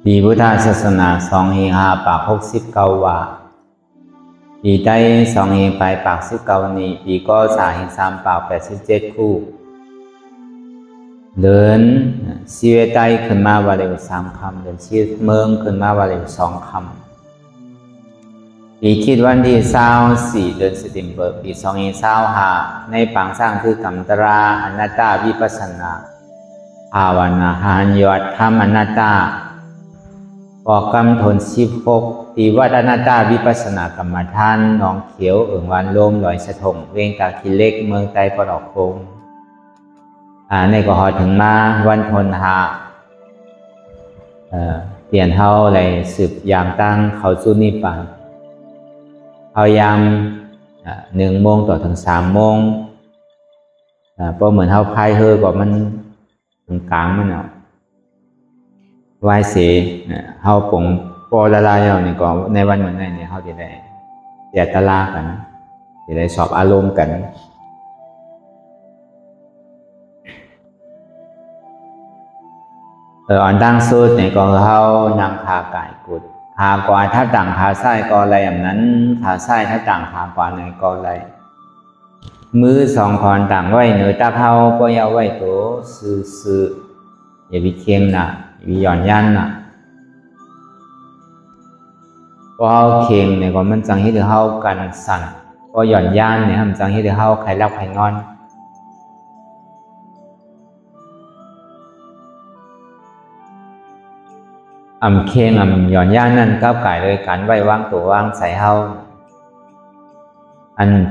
ปีพุทธศาสนา2569ว่าปีใต้2589นี้ปีก็2387คู่เดินชีวิตใต้ขึ้นมาว่าเร็ว3 คำเดินชีวิตเมืองขึ้นมาว่าเร็ว2 คำปีคิดวันที่24เดือนสิงหาคมปี2525ในปางสร้างคือกรรมตราอนัตตาวิปัสสนาภาวนาหานยอดธรรมอนัตตาออกกรรมทน16ปีวัดอนัตตาวิปัสสนากรรมฐานหนองเขียวเอิงวันลมลอยสะทงเวงตาคิเล็กเมืองไตปลอกโคงในก็หอถึงมาวันพลหาเปลี่ยนเท่าไรสืบยามตั้งเขาสู้นิพพานพยายาม1 โมงต่อถึง3 โมงเพราะเหมือนเท่าพายเฮอบอกมันถึงกลางมันเนาะไหว้เสียเฮาปงปอละลายเอานี่ก็ในวันเหมือนในเนี่ยเฮาจะได้เสียตะลากันจะได้สอบอารมณ์กันอันตั้งสุดเนี่ยก็เฮานำขากายกุดขากว่าถ้าต่างขาซ้ายก็อะไรอย่างนั้นขาซ้ายถ้าต่างขากว่าในก็อะไรมือ2 คอนต่างไว้เหนือตาเฮาก็อย่าไว้โตซื่อๆอย่าไปเคียงนะวิญญาณยันน่ะพอเฮาเคียงเนี่ยก็มันจังเฮ็ดให้เฮากันสั่นพอหย่อนยันเนี่ยมันจังเฮ็ดให้เฮาใครรักใครงอนเคียงหย่อนยันนั่นก้าวไก่เลยการไว้วางตัววางใส่เฮา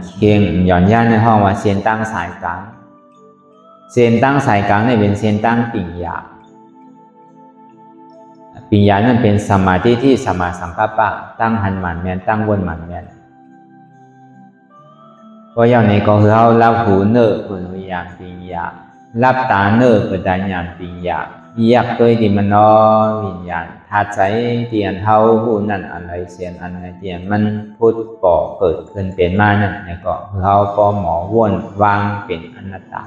เคียงหย่อนยันในห้องว่าเสียนตั้งสายกลางเสียนตั้งสายกลางเนี่ยเป็นเสียนตั้งปิ่งยาปิญญานั่นเป็นสมาธิที่สมาสังกัปปะตั้งหันหมันแมนตั้งวนหมันแมนเพราะอย่างนี้ก็คือเขารับหูเนอคือวิญญาณปิญญารับตาเนอคือตาญาณปิญญาอยากตัวที่มันนอวิญญาณทัดใจเตียนเท่าหูนั่นอะไรเสียนอันไหนเตียนมันพุทธปอเกิดขึ้นเป็นมานั่นเนี่ยก็เขาก็หมอวนวางเป็นอนัตตา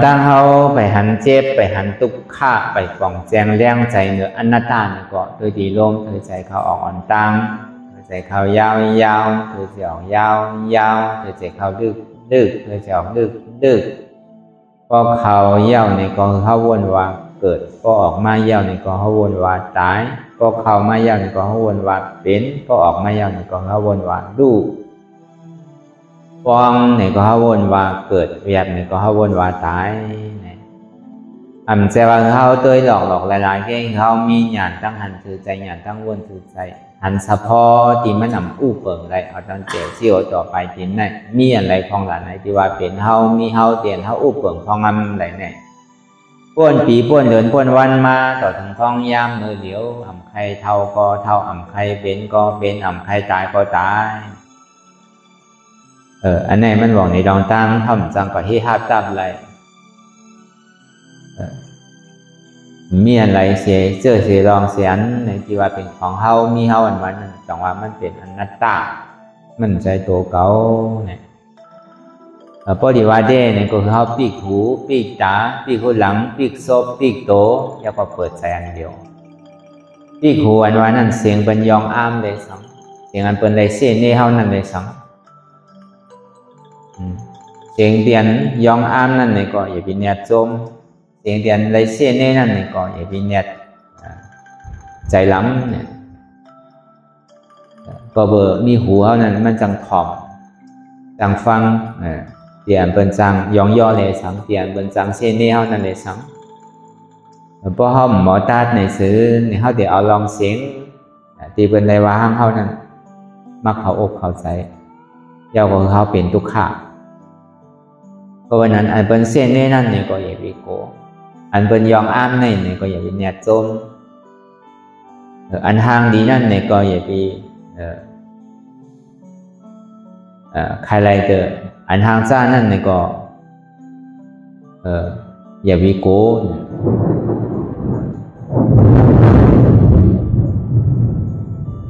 ตั้งเขาไปหันเจ็บไปหันตุกข้าไปกล่องแจงแรงใจเนื้ออนัตตานี่ก็โดยดีลมโดยใจเขาออกตั้งโดยใจเขายาวยาวโดยใจออกยาวยาวโดยใจเขาดึกโดยใจออกดึกพอเขาเย้าในกองเขาวนว่าเกิดพอออกมาเย้าในกองเขาวนว่าตายพอเขามาเย้าในกองเขาวนว่าเป็นพอออกมาเย้าในกองเขาวนว่าดูฟองเนี่ยก็เขาวนว่าเกิดเวียบเนี่ยก็เขาวนว่าตายเนี่ยแต่ว่าเขาเตยหลอกหลายๆแค่เขามีหยาดตั้งหันถือใจหยาดตั้งวนถือใจหันเฉพาะที่มันอู้เปิ่งอะไรเอาตั้งเจียวเชี่ยวต่อไปทีนั่นมีอะไรของหลานไหนที่ว่าเป็นเขามีเขาเตียนเขาอู้เปิ่งของอะไรเนี่ยป้วนปีป้วนเดินป้วนวันมาต่อถึงท้องย่ำมือเดียวใครเท่าก็เท่าใครเป็นก็เป็นใครตายก็ตายอันนี้มันบอกในดองตั้งทำจังก็ให้ห้าตับอะไรมีอะไรเสียเจอเสียรองเสียนในที่ว่าเป็นของเฮามีเฮาอันวันจังว่ามันเป็นอนัตตามันใจตัวเก่าเนี่ยพอดีว่าเด้เนี่ยก็คือเฮาปีกหูปีกตาปีกหูหลังปีกศพปีกโตแล้วก็เปิดใจอันเดียวปีกหูอันว่านั่นเสียงเป็นยองอ้ามเลยสังเสียงอันเป็นไรเสียนี่เฮานั่นเลยสังเสียงเตียนยองอ้ามนั่นเนี่ยก็อย่าไปเนียดจมเสียงเตียนไรเสียนี่นั่นเนี่ยก็อย่าไปเนียดใจล้ำเนี่ยก็เบอร์มีหูเขานั่นมันจังถ่อมจังฟังเตียนเป็นจังยองย่อเลยสังเตียนเป็นจังเสียนี่เขานั่นเลยสังเพราะเขาหมอตาในซื้อในเขาเดี๋ยวเอาลองเสียงตีเป็นไรว่าห้างเขานั่นมักเขาอกเขาใจเจ้าของเขาเป็นทุกข์เพราะวันนั้นอันเป็นเส้นนี่นั่นเนี่ยก็อย่าไปโกอันเป็นยองอ้ามนี่เนี่ยก็อย่าไปเนียดจมอันทางดีนั่นเนี่ยก็อย่าไปใครไรเจออันทางซ่านั่นเนี่ยก็อย่าไปโก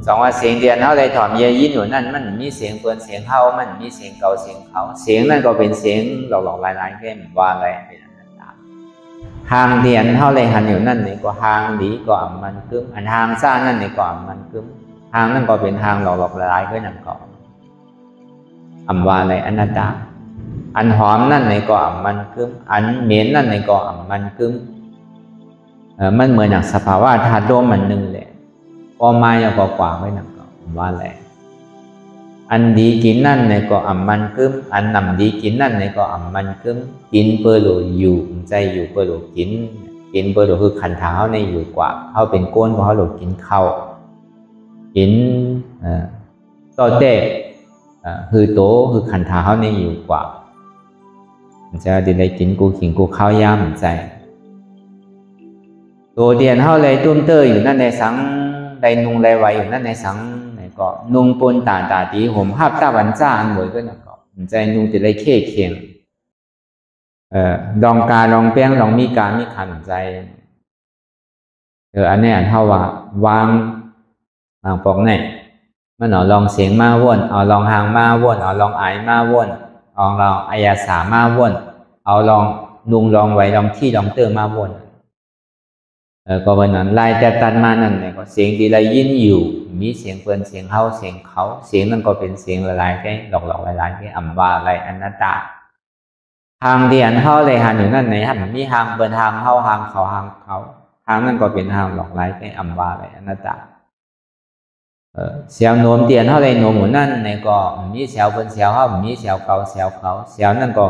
สองว่าเสียงเดียนเขาเลยถอมเยยินอยู่นั่นมันมีเสียงเปิดเสียงเขามันมีเสียงเก่าเสียงเขาเสียงนั่นก็เป็นเสียงหลอกๆลายๆแค่ว่าอะไรเป็นอนัตตา hàng điện hao lệ hànอยู่นั่นนี่ก็hàng lýก็มันกึ้มอันhàngซ่านั่นนี่ก็มันกึ้มhàngนั่นก็เป็นhàngหลอกหลายก็นั่นก็ว่าอะไรอนัตตาอันหอมนั่นนี่ก็มันกึ้มอันเหม็นนั่นนี่ก็มันกึ้มมันเหมือนอย่างสภาวะธาตุโลกมันหนึ่งเลยก็มาอย่างกว่าไว้นั่นก็ว่าอะไรอันดีกินนั่นนี่ก็มันกึ้มอันนำดีกินนั่นนี่ก็มันกึ้มกินเพื่อหลุดอยู่ใจอยู่เพื่อหลุดกินเพื่อหลุดคือขันธ์เท้าในอยู่กว่าเขาเป็นก้นเพราะเขาหลุดกินข้าวกินต่อเตะคือโตคือขันธ์เท้าในอยู่กว่าจะได้กินกูขิงกูข้าวย่ำใจตัวเดียนเขาเลยตุ้มเตออยู่นั่นในสังได้นุ่งได้ไว้อยู่นั่นในสังก็นุ่งปนตาตีผมภาพตาวันจ้าอันหมดก็นั่นก็ใจนุ่งจะได้เข่เคียงลองกาลองแป้งลองมีการมีขันใจอันนี้อันเท่าว่าวางปอกเนี่ยมันเอาลองเสียงมาวนเอาลองหางมาวนเอาลองไอมาวนเอาลองอายาสามาวนเอาลองนุ่งลองไว้ลองที่ลองเติมมาวนก็วันนั้นลายจะตัดมานั่นเนี่ยก็เสียงที่เรายินอยู่มีเสียงเปินเสียงเขาเสียงเขาเสียงนั่นก็เป็นเสียงหลายๆแค่หลอกหลายๆแค่ว่าอะไรอนัตตาทางเดียนเขาเลยหันอยู่นั่นไหนหันมีทางเปินทางเขาทางเขาทางเขาทางนั่นก็เป็นทางหลอกหลายแค่ว่าอะไรอนัตตาเสียวโน้มเดียนเขาเลยโน้มหมุนนั่นเนี่ยก็มีเสียวเปินเสียวเขามีเสียวเขาเสียวเขาเสียวนั่นก็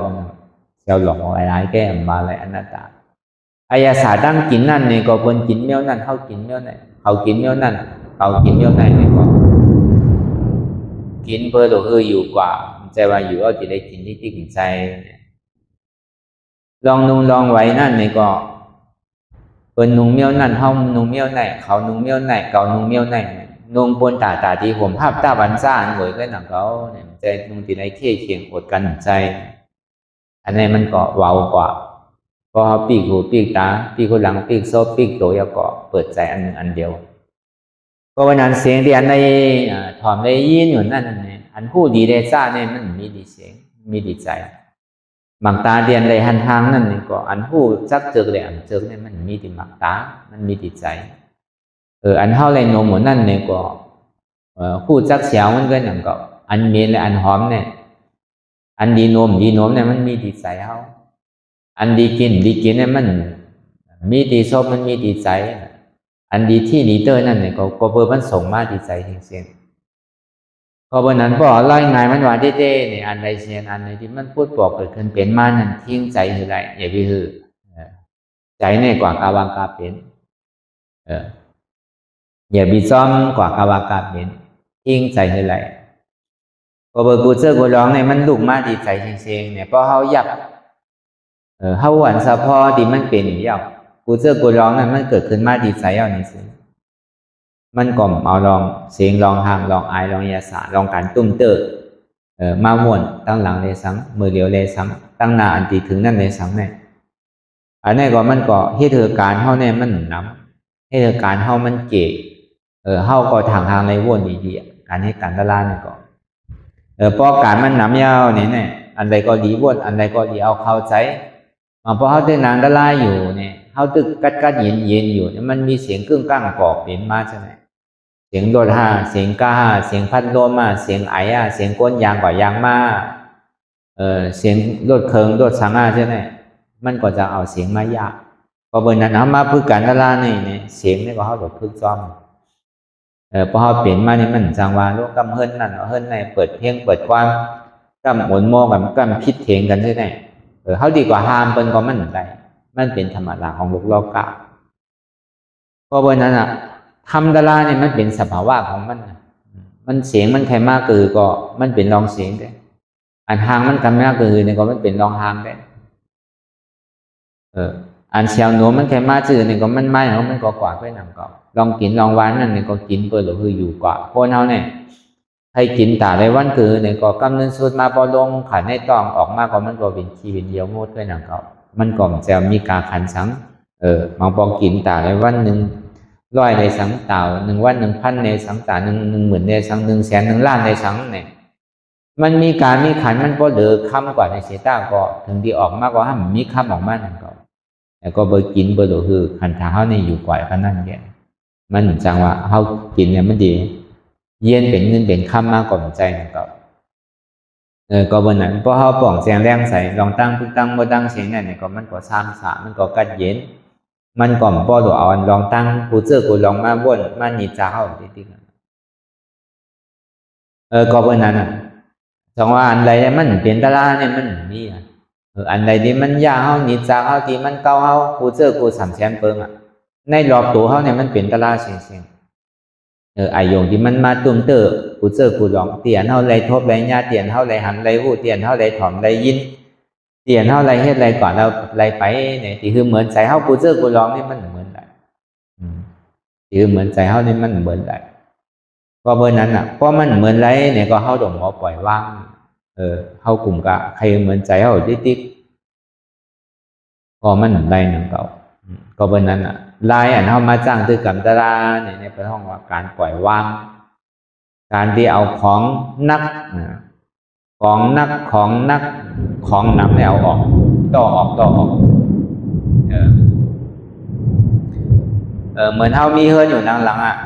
เสียวหลอกหลายๆแค่ว่าอะไรอนัตตาอายาสาตั้งกินนั่นเนี่ยก็คนกินเมี่ยวนั่นเขากินเมี่ยวนั่นเขากินเมี่ยวนั่นเขากินเมี่ยวนั่นเนี่ยก็กินเพื่อตัวคืออยู่กว่าใจว่าอยู่เอาจะได้กินที่กินใจลองนุ่งลองไว้นั่นเนี่ยก็เป็นนุ่งเมี่ยวนั่นเขานุ่งเมี่ยวไหนเขานุ่งเมี่ยวไหนเขานุ่งเมี่ยวไหนนุ่งปนตาที่ผมภาพตาบันซ่าอันหวยก็หนังเขาเนี่ยใจนุ่งที่ไหนเที่ยเคียงอดกันใจอันนี้มันก็เว้ากว่าพอปีกหูปีกตาปีกหูหลังปีกโซ่ปีกตัวยาเกาะเปิดใจอันเดียวก็วันนั้นเสียงที่อันในถอมได้ยินอยู่นั่นเนี่ยอันผู้ดีได้ซ่าเนี่ยมันมีดีเสียงมีดีใจหมักตาเดียนเลยหันทางนั่นนี่ก็อันผู้จักเจอเลยอันเจอเนี่ยมันมีดีหมักตามันมีดีใจอันเท่าไรโนมหมดนั่นเนี่ยก็ผู้จักเสียวมันก็หนังก็อันเมียและอันหอมเนี่ยอันดีโนมเนี่ยมันมีดีใจเขาอันดีกินเนี่ยมันมีดีชอบมันมีดีใจอันดีที่ดีเตอร์นั่นเนี่ยก็เพื่อมันส่งมาดีใจจริงๆก็วันนั้นพอไล่งานมันว่าเด้ๆเนี่ยอันใดเสียงอันไหนที่มันพูดบอกเกิดขึ้นเป็นมานั่นทิ้งใจคือไรอย่าไปหือใจเนี่ยกว่ากาวางกาเป็นอย่าไปซ้อมกว่ากาวางกาเป็นทิ้งใจคือไรก็เบอร์กูเจอกูร้องเนี่ยมันลุกมาดีใจจริงๆเนี่ยพอเขาหยับเขาหวานสะพอดีมันเป็นอย่างเดียวกูเจอกูร้องนั่นมันเกิดขึ้นมาดีใจเอานี่สิมันก่อมเอาลองเสียงลองหางลองไอลองยาสาลองการตุ้มเตอมาม่วนตั้งหลังเลยสังมือเหลียวเลยสังตั้งหน้าอันตีถึงนั่นเลยสังเนี่ยอันนี้ก็มันก็ให้เธอการเท่าเนี่ยมันน้ำให้เธอการเท่ามันเก๋เท่าก็ทางในวนดีๆการให้การตะล่าเนี่ยก็พอการมันน้ำยาวเนี่ยอันใดก็ดีวนอันใดก็ดีเอาเข้าใจพอเขาตึกนางตะล่าอยู่เนี่ยเขาตึกกัดเย็นอยู่มันมีเสียงกึ้งก้างปอกเป็นมาใช่ไหมเสียงโดดห้าเสียงก้าเสียงพัดลมมาเสียงไอเสียงก้นยางกว่ายางมาเสียงโดดเคิงโดดสังใช่ไหมมันก็จะเอาเสียงมายากพอเบอร์นั้นเขามาพึ่งกันตะล่าเนี่ยเสียงนี่ก็เขาโดดพึ่งซ้อมพอเขาเปลี่ยนมาเนี่ยมันจังหวะลูกกำเฮิรนนั่นเฮิรนในเปิดเพลงเปิดความกำหมุนโมกับกำพิษเทงกันใช่ไหมเขาดีกว่าห้ามเป็นก็มันได้มันเป็นธรรมดาของโลกกะเพราะวันนั้นธรรมดาเนี่ยมันเป็นสภาวะของมันเสียงมันแค่มากคือก็มันเป็นรองเสียงได้อันหางมันกำมากคือเนี่ยก็มันเป็นรองหางได้อันเชียวหนูมันแค่มากจืดเนี่ยก็มันไม่ของมันก็กว่าไปหนังก็ลองกินลองหวานนั่นเนี่ยก็กินเปิดหรือคืออยู่กว่าคนเขาเนี่ยให้กินตาในวันคือเนี่ยก็กำเนิดสุดมาพอลงขันให้ต้องออกมาก็มันก็เป็นชีวิตเดียวหมดด้วยหนังก็มันก็จะมีการขันสังบางปองกินตาในวันหนึ่งร้อยในสังเต่า1 วัน 1,000ในสังตา10,000ในสัง100,000 1 ล้านในสังเนี่ยมันมีการมีขันมันพอเหลือคำกว่าในเสตาก็ถึงที่ออกมากกว่าให้มีคำออกมาหนึ่งก็ แต่ก็เบอร์กินเบอร์หลูคือขันท้าเขาในอยู่ก่อยพนั่นเนี่ยมันจังว่าเขากินเนี่ยมันดีเย็นเป็นเงินเป็นค่ำมากกว่าใจนะครับก็บนนั้นเพราะเขาป่องเสียงแรงใส่ลองตั้งพึ่งตั้งบ่ตั้งเสียงเนี่ยก็มันก็ซ้ำสามันก็กัดเย็นมันก่อมป้อหลวเอาลองตั้งกูเจอกูลองมาบ่นมันหนีจ้าเขาจริงๆก็บนนั้นอ่ะจังว่าอันใดมันเป็นตาลาเนี่ยมันมีอ่ะอันใดที่มันยากเขาหนีจ้าเขาที่มันเก่าเขากูเจอกูสามแสนเปิงอ่ะในรอบตัวเขาเนี่ยมันเป็นตาลาเสียงไอโยงที่มันมาตุ้มเตอกูเจอกูลองเตียนเท่าไรทบไรญาเตียนเท่าไรหันไรหูเตียนเท่าไรถอมไรยินเตียนเท่าไรเฮ็ดไรก่อนเราไรไปเนี่ยที่คือเหมือนใจเท่ากูเจอกูลองนี่มันเหมือนไรที่คือเหมือนใจเท่านี่มันเหมือนไรก็เบอร์นั้นอ่ะเพราะมันเหมือนไรเนี่ยก็เท่าดมหมอปล่อยว่างเท่ากลุ่มกะใครเหมือนใจเท่าติ๊กก็มันไรหนึ่งเก่าก็เบอร์นั้นอ่ะลายอันเข้ามาจ้างตื้อกำตราเนี่ยในประท้องว่าการปล่อยวางการที่เอาของนักของนักของหนักเนี่ยเอาออกต่อออกเหมือนเท่ามีเฮือนอยู่นางหลังอ่ะ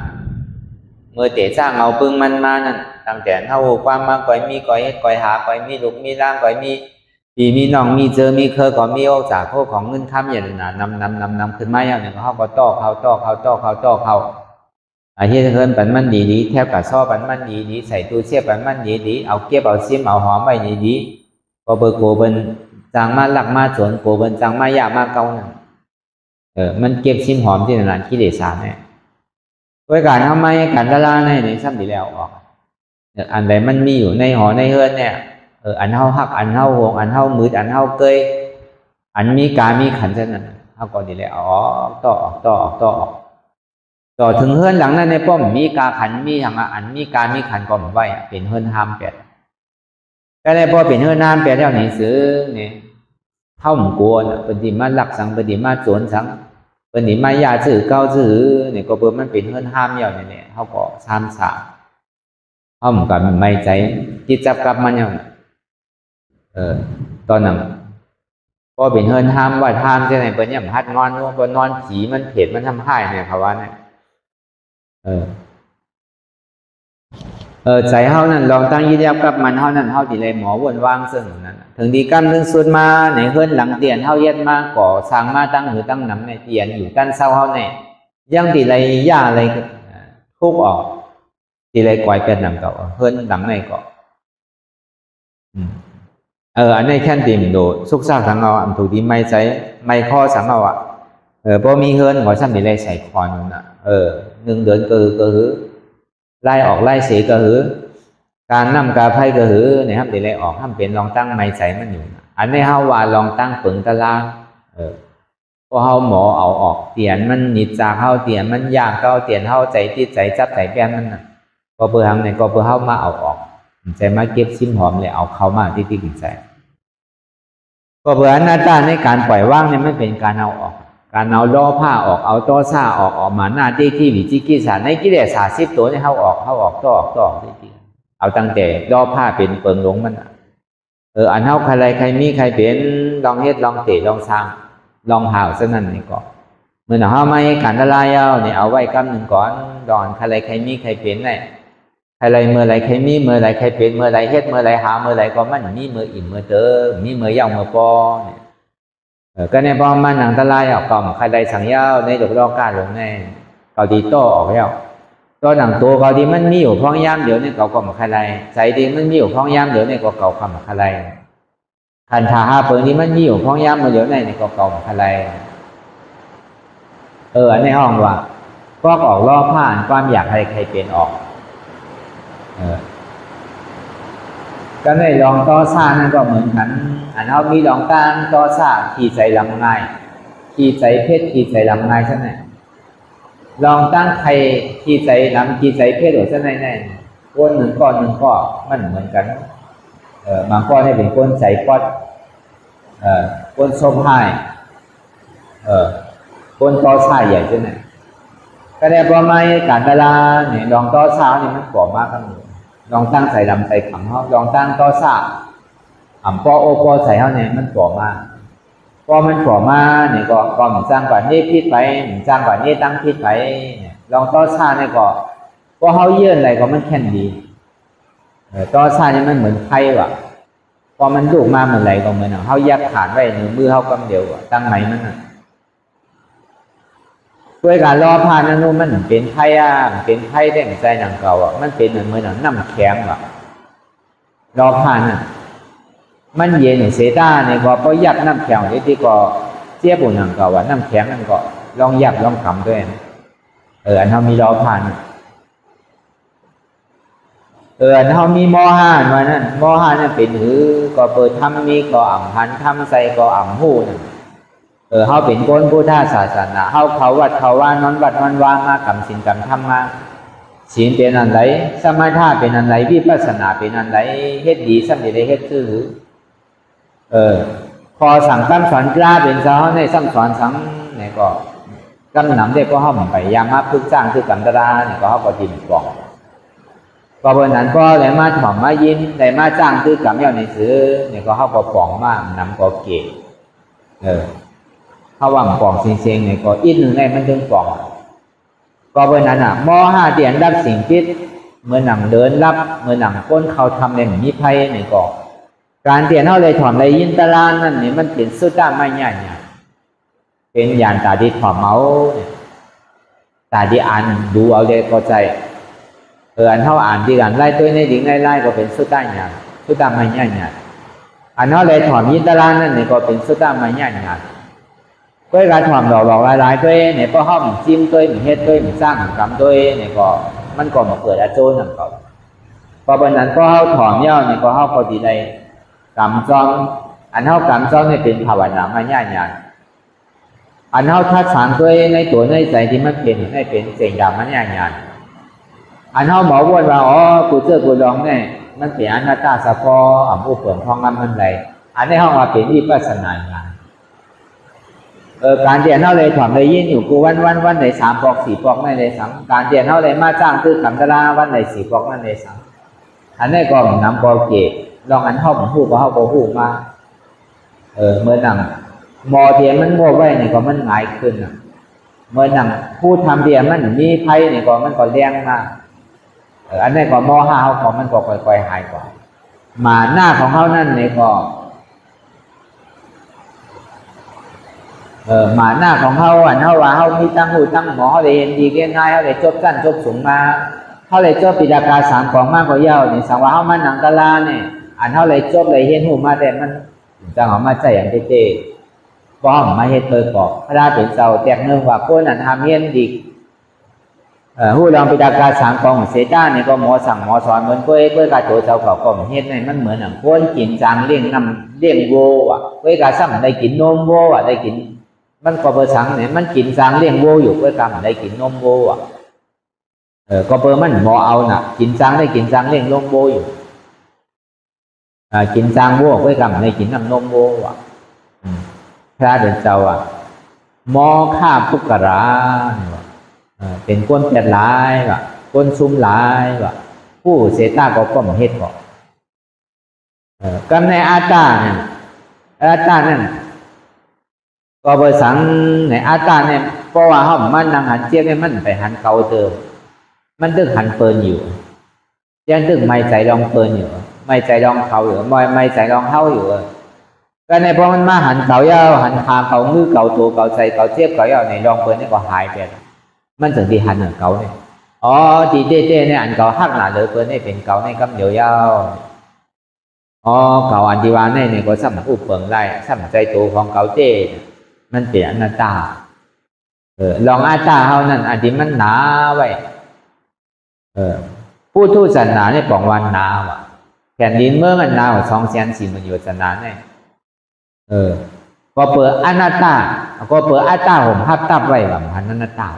เมื่อเตะสร้างเอาปึ้งมันมานั่นตั้งแต่เท่าความมาก่อยมีก่อยเฮ็ดก่อยหาก่อยมีลูกมีร่างก่อยมีปีมีน้องมีเจอมีเคยก่อมีออกจากพวกของเงินค้ำอย่างนั้นนำขึ้นมาอย่างหนึ่งเขาก็ต่อเขาไอ้ที่เฮินปันมันดีแทบกับซ้อปันมันดีใส่ตู้เสียปันมันดีเอาเก็บเอาซิมเอาหอมไว้ดีก็เบอร์โกเบิ้นจางมาหลักมาสวนโกเบิ้นจางมายามาเก่านั่นมันเก็บซิมหอมที่นั่นกิเลสเนี่ยด้วยการทำไมการละลายในซ้ำดีแล้วออกอันใดมันมีอยู่ในหอในเฮินเนี่ยอันเฮาหักอันเฮาหงอันเฮามืดอันเฮาเกยอันมีกามีขันเช่นนั้นเฮาก็ดีแล้วต่อถึงเฮือนหลังนั้นในป้อมมีกาขันมีทางอันมีกามีขันก่อนไว้เป็นเฮือนห้ามแปดก็ได้พอเป็นเฮือนห้ามแปดแล้วนี่ซื้อเนี่ยเท่าหมู่กวนเป็นดีมาหลักสังเป็นดีมาโจรสังเป็นดีมายาสื่อเก้าสื่อเนี่ยก็เปิดมันเป็นเฮือนห้ามอย่างนี้เนี่ยเขาก็ซ้ำสาเท่าหมู่กันไม่ใจจิตจับกลับมันอย่างตอนนั้นก็เป็นเฮือนห้ามว่าห้ามที่ไหนเป็นอย่างพัดนอนว่าบนนอนผีมันเผ็ดมันทำให้เนี่ยเขาว่าเนี่ยใจเฮานั่นลองตั้งยึดยับกับมันเฮานั่นเฮาดีเลยหมอวนว่างซึ่งนั่นถึงดีกรรมถึงสุดมาในเฮือนหลังเตียนเฮาเย็ดมาก่อสร้างมาตั้งหือตั้งน้ำในเตียนอยู่ตั้นเศร้าเฮาเนี่ยยังดีเลยย่าอะไรทุกออกดีเลยกวายเป็นหนังเก่าเฮือนหลังในเกาะอันนี้แค่ติ่มโดสุกซากสังเอาอันถูกดีไม่ใช้ไม่ข้อสังเอาพอมีเฮือนหัวซ้ำดีเลยใส่คอนน่ะ1 เดือนก็หือไล่ออกไล่เสียก็หือการนำกาไพ่ก็หือเนี่ยครับดีเลยออกห้ามเป็นลองตั้งไม่ใส่มันอยู่อันนี้เฮาว่าลองตั้งปึงตะลางพอเฮาหมอเอาออกเตียนมันนิจจากเฮาเตียนมันยากเก้าเตียนเฮาใจติดใจจับใจแก้มันน่ะก็เพื่อทำเนี่ยก็เพื่อเฮามาเอาออกใจมาเก็บซิมหอมเลยเอาเข้ามาที่กินใจก็เพื่อหน้าตาในการปล่อยว่างเนี่ยไม่เป็นการเอาออกการเอาล้อผ้าออกเอาต้อซ่าออกมาหน้าที่วิจิกิจสารในกิเลส30 ตัวเนี่ยเข้าออกต่อจริงๆเอาตั้งแต่ล้อผ้าเป็นเปิงหลงมันอันเท่าใครมีใครเป็นลองเฮ็ดลองเตะลองสร้างลองหาวซะนั่นนี่ก่อนเมื่อเฮาไม่ขันละลายเอาเนี่ยเอาไว้กำหนึ่งก่อนดอนใครมีใครเป็นเนี่ยใครเมื่อไรใครมีเมื่อไรใครเป็นเมื่อไรเฮ็ดเมื่อไรหาเมื่อไรก็มันมีเมื่ออิ่มเมื่อเติมมีเมื่อยาวเมื่อปอเนี่ยก็ในพอมันหนังตะไลออกกล่อมใครใดสั่งยาวในดอกดอกการลงในเกาดีโตออกแล้วตัวหนังตัวเกาดีมันมีอยู่พ้องย่ำเดี๋ยวนี่เก่ากล่อมใครใดใจดีมันมีอยู่พ้องย่ำเดี๋ยวนี่ก็เก่ากล่อมใครใดขันธาเปิงนี้มันมีอยู่พ้องย่ำมาเดี๋ยวนี่ก็เก่าใครใดอันในห้องว่าก็ออกล่อผ่านความอยากใครเป็นออกก็ในลองต่อซ่านั่นก็เหมือนกันอันเขามีลองตั้งต่อซ่าขี่ใจลำง่ายขี่ใจเพชรขี่ใจลำง่ายใช่ไหมลองตั้งใครขี่ใจลำขี่ใจเพชรหรือใช่ไหมเนี่ยก้นหนึ่งก็มันเหมือนกันบางก้อนให้เป็นก้นใจปอดก้นส้มให้ก้นต่อซ่าใหญ่ใช่ไหมก็ได้พอไม่การตลาเนี่ยลองต่อซ่านี่มันก่อมากกันลองตั้งใส่ลำใส่ขังเขาลองตั้งต่อซ่าปอโอปอใส่เขาเนี่ยมันก่อมาป พอมันขอมาเนี่ยก็เหมือนจ้างกว่านี้พิษไปเหมือนจ้างกว่านี้ตั้งพิษไปเนี่ยลองต่อชาเนี่ยก็เขาเยื่ออะไรก็มันแค่ดีต่อชาเนี่ยมันเหมือนไพ่ว่ะพอมันลูกมาเหมือนไรก็เหมือนเขายักขานไว้หนึ่งมือเขากำเดียวตั้งไหนมันอ่ะด้วยการรอผ่านนั่นนู่นมันเป็นไพ่เป็นไพ่ได้ใจหนังเก่าอ่ะมันเป็นเหมือนน้ำแข็งว่ะรอผ่านน่ะมันเย็นเสียตาเนี่ยก็ยักน้ำแข็งที่ก็เจี๊ยบหนังเก่าอ่ะน้ำแข็งนั่นก็ลองยักลองกำด้วยอันเขามีรอผ่านอันเขามีม.5 มานั่นม.5 นั่นเป็นหือก็เปิดทำมีก็อ่ำพันทำใส่ก็อ่ำหูนั่นเขาเป็นคนพุทธศาสนาเขาวัดเขาว่านอนวัดนอนว่ามากำศีลกำธรรมมาศีลเป็นอันไรสมาธิเป็นอันไรวิปัสสนาเป็นอันไรเฮ็ดดีซ้ำจะได้เฮ็ดคือพอสั่งคำสอนกล้าเป็นเจ้าในซ้ำสอนสังเนี่ยก็กำหนำได้ก็ห้องไปยามาพึกจ้างคือกันตราเนี่ยก็เขาก็ดินกองก็บนนั้นก็เลยมาถ่อมมายินเลยมาจ้างคือกำเย้าในซื้อเนี่ยก็เขาก็ปองมากนำก็เกศเขาว่าปองเสียงๆเนี่ยก็อีกหนึ่งในมันถึงปองก็บนนั้นม.5 เตียนรับสิ่งพิษเมื่อหนังเดินรับเมื่อหนังก้นเขาทำในหมีไพ่เนี่ยก็การเตียนเขาเลยถ่อมเลยยินตารางนั่นเนี่ยมันเป็นสุดท้ายไม่ง่ายเนี่ยเป็นยานตาดีถ่อมเมาตาดีอ่านดูเอาเลยพอใจอันเท่าอ่านดีกันไล่ตัวในดิ่งไล่ก็เป็นสุดท้ายเนี่ยสุดท้ายไม่ง่ายเนี่ยอันเท่าเลยถ่อมยินตารางนั่นเนี่ยก็เป็นสุดท้ายไม่ง่ายเนี่ยก็การถ่อมหลอกหลายตัวเนี่ยพอห้องจิ้มตัวเฮ็ดตัวสร้างกรรมตัวเนี่ยก็มันก็มาเกิดอาโจนนั่นก็พอวันนั้นก็เขาถ่อมเย้าเนี่ยก็เขาพอดีได้กรรมจอมอันเท่ากรรมจอมเนี่ยเป็นภาวนาไม่ง่ายเนี่ยอันเท่าทัดสารตัวในตัวในใจที่มันเป็นให้เป็นเสียงดำมันง่ายเนี่ยอันเท่าหมอวนว่ากูเจอกูลองเนี่ยมันเป็นอนัตตาสะพออ่ำอุปเปิดห้องน้ำมันไรอันนี้ห้องมาเป็นวิปัสสนางานการเรียนเท่าเลยถ่อมเลยยินอยู่กูวันไหน3 ปอก 4 ปอกนั่นเลย3การเรียนเท่าเลยมาจ้างคือคำตราวันไหน4 ปอกนั่นเลย3อันนี้ก็นำกอเกตลองอันเท่าผมพูดก็เท่าก็พูดมาเมื่อนั่งมอเทียนมันโง่ไว้เนี่ยก็มันง่ายขึ้นเมื่อนั่งพูดทำเดียมันมีไพ่เนี่ยก็มันก็แรงมากอันนี้ก็ม.5 เขาของมันก็ค่อยๆหายกว่ามาหน้าของเขานั่นเนี่ยก็หมาหน้าของเขาอันเขาว่าเขามีตั้งหูตั้งหมอเขาเลยเห็นดีเก่งง่ายเขาเลยจบสั้นจบสูงมาเขาเลยจบปิฎกา3 ของมากกว่าเย้าเนี่ยสังว่าเขามาหนังตะลาเนี่ยอันเขาเลยจบเลยเห็นหูมาแต่มันจังเขามาใจอย่างเต้ๆป้อมมาเฮ็ดเปิดกอกพระราเป็นเจ้าแตกเนื่องว่าคนนั้นทำเฮียนดีหูลองปิฎกา3 ของเสต้าเนี่ยก็หมอสั่งหมอสอนเหมือนเพื่อกาโตเจ้าเขาก็เฮ็ดในมันเหมือนคนกินจางเลี้ยงน้ำเลี้ยงโวอ่ะเพื่อกาซ้ำได้กินนมโวอ่ะได้กินมันก็เปิดสังเนี่ยมันกินจางเลี้ยงโวอยู่เพื่อกาได้กินนมโวอ่ะก็เปิดมันหมอเอาน่ะกินจางได้กินจางเลี้ยงนมโวอยู่กินจางโวเพื่อกาได้กินน้ำนมโวอ่ะพระเดินเจ้าอ่ะหมอข้าพุกกะราเป็นก้นแปดหลายว่ะก้นซุ่มหลายว่ะผู้เสตาก็มาเฮ็ดบอกกันในอาตาเนี่ยอาตานั่นก็เบอร์สังในอาตาเนี่ยเพราะว่าเขามันนางหันเจี๊ยบเนี่ยมันไปหันเกาเติมมันตึกหันเปิลอยู่ยังตึกไม่ใจลองเปิลอยู่ไม่ใจลองเขาอยู่ไม่ใจลองเข้าอยู่ก็ในพอมันมาหันเกายาวหันคางเกามือเกาตัวเกาใจเกาเจี๊ยบเกายาวในลองเปิลนี่ก็หายไปมันถึงที่หันเหนือเกาเนี่ยจีเต้เนี่ยอันเกาหักหนาเลยเปิลนี่เป็นเกาในกำเดียวยาวเกาอันที่ว่าเนี่ยก็สั่งอุปเปิงไล่สั่งใจตัวของเกาเต้มันเป็นอนัตตาลองอาตาเขานั่นอันที่มันหนาไว้ผู้ทูตศาสนาเนี่ยบอกวันหนาว่ะแผ่นดินเมื่อมันหนาว่า240,000 มันอยู่ศาสนาเนี่ยก็เปิดอนัตตาก็เปิดอาตาผมภาพตับไว้ว่ามันอนัตตา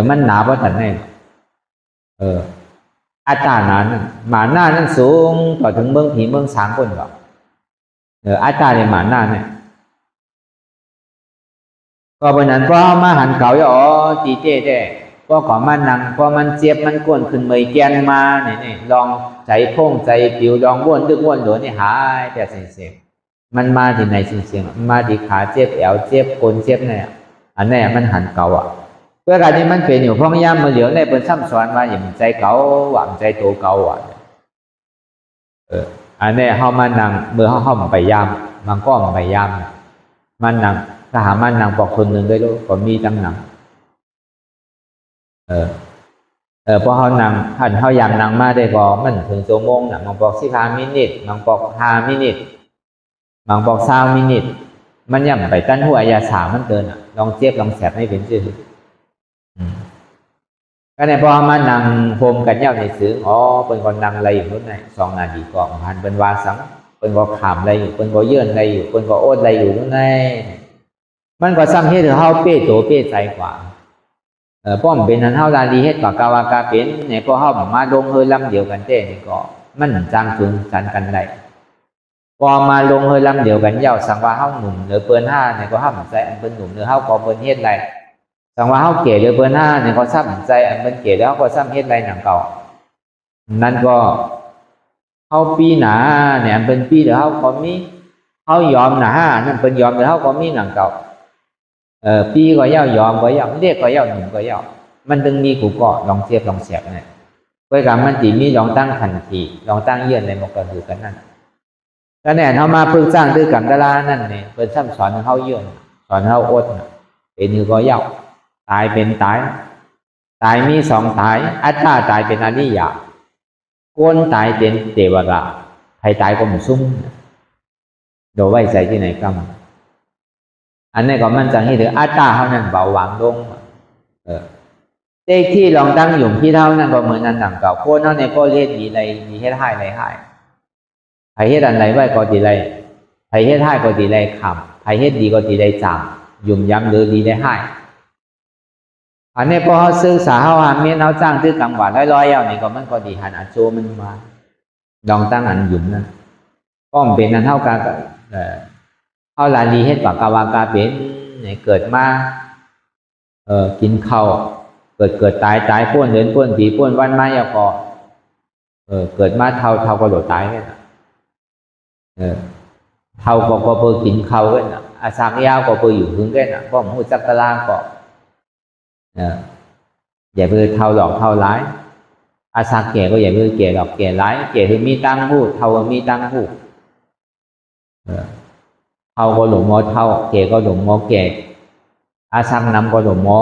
มันหนาเพราะแต่เนี่ยอาตานั้นหมาหน้านั้นสูงต่อถึงเมืองผีเมืองสางคนหรอกอาตาเนี่ยหมาหน้าเนี่ยก็เพราะนั้นก็มาหันเก่าจีเต้ก็ขอมันนังก็มันเจ็บมันก้นขึ้นเมยแกนมาเนี่ยลองใจพงใจผิวลองว่นดึกว่นหลวนี่หายแต่เสีย มันมาที่ไหนเสียงมาที่ขาเจ็บแอวเจ็บคนเจ็บเนี่ยอันนี้มันหันเก่าอ่ะเพื่อการที่มันเป็นอยู่เพราะย่ามมือเหลียวในเป็นซ้ำซ้อนมาอย่างใจเก่าหวังใจโตเก่าอ่ะอันนี้เขามานั่งเมื่อเขาไปย่ามมันก็ไปย่ามมันนั่งถ้าหามันนั่งบอกคนหนึ่งได้รู้ก็มีตั้งนั่งเพราะเขานั่งหันเขายามนั่งมาได้ก็มันถึงชั่วโมงน่ะมันบอก15 มินิมันบอก5 มินิมันบอก20 มินิมันย่ำไปตั้นหัวยาสามันเกินอ่ะลองเจ็บลองแสบให้เป็นชื่อก็ในพอมานั่งโฮมกันเย้าในซื้อเป็นคนนั่งอะไรอยู่นู้นไง2 นาทีก่อนหันเป็นวาสังเป็นก็ขามอะไรอยู่เป็นก็เยื่อนอะไรอยู่เป็นก็โอ๊ตอะไรอยู่นู้นไงมันก็ซ้ำให้เธอเข้าเป้โตเป้ใจกว่าป้อมเป็นนั้นเท่าลาลีเฮ็ดกับกาวากาเป็นเนี่ยพอเข้ามาลงเฮลำเดียวกันเต้นี่ก็มันจางจุนสันกันได้พอมาลงเฮลำเดียวกันเย้าสังว่าเข้าหนุ่มเหลือเปิ้น5เนี่ยก็ห้ามใจอันเป็นหนุ่มเหลือเข้าก็เป็นเฮ็ดไรสังว่าเขาเก๋เหลือเปิ้น5เนี่ยก็ซ้ำใจอันเป็นเก๋แล้วก็ซ้ำเฮ็ดไรหนังเก่านั่นก็เขาปีหนาเนี่ยเป็นปีเดี๋ยวเขาก็มีเขายอมหนานั่นเป็นยอมเดี๋ยวเขาก็มีหนังเก่าปีก็ย่ายอมก็ย่าเรียกก็ย่าหนุ่มก็ย่ามันตึงมีกูก็ลองเทียบลองเสียบเนี่ยเพื่อการมันตีมีลองตั้งขันทีลองตั้งเยื่อในมันก็คือกันนั่นแล้วเนี่ยเขามาพึ่งสร้างด้วยกันดารานั่นเนี่ยเป็นซ้ำสอนเขาเยื่อสอนเขาอดเป็นคือก็ย่าตายเป็นตายมี2 ตายอัตตาตายเป็นอริยะคนตายเป็นเทวดาใครตายก็มันซุ่มโดยไว้ใจที่ไหนกันอันนี้ก็มันจะให้ถืออัตตาเขานั้นเบาหวางลงเด็กที่ลองตั้งอยู่ที่เท่านั้นก็เหมือนนั้นต่างเก่าคนเขาในก็เรียกดีไรดีเฮ็ดให้ไรให้ใครเฮ็ดอันไหนไว้ก็ดีไรใครเฮ็ดให้ก็ดีไรขำใครเฮ็ดดีก็ดีไรจางยุ่มย้ำหรือดีไรให้อันนี้พอเขาซื้อสาเขาหาเมียนเขาจ้างซื้อกังหวานร้อยๆเอานี่ก็มันก็ดีหันอัดโจมันมาลองตั้งอันยุ่มนะก็เป็นนั้นเท่ากันเขาลาลีเฮ็ดปากกาวากาเป็นเนี่ยเกิดมากินข้าวเกิดตายป้วนเดินป้วนผีป้วนวันมาอย่าก็เกิดมาเท่าก็โดดตายกันเท่าก็เพื่อกินข้าวกันอาสากยาวก็เพื่ออยู่ถึงกันก็หูจักตะลางก็อย่าเพื่อเท่าหลอกเท่าร้ายอาสากแก่ก็อย่าเพื่อแก่หลอกแก่ร้ายแก่คือมีตังพูดเท่ามีตังพูดเท่าก็หลงมอเท่าแก่ก็หลงมอแก่อาสักน้ำก็หลงมอ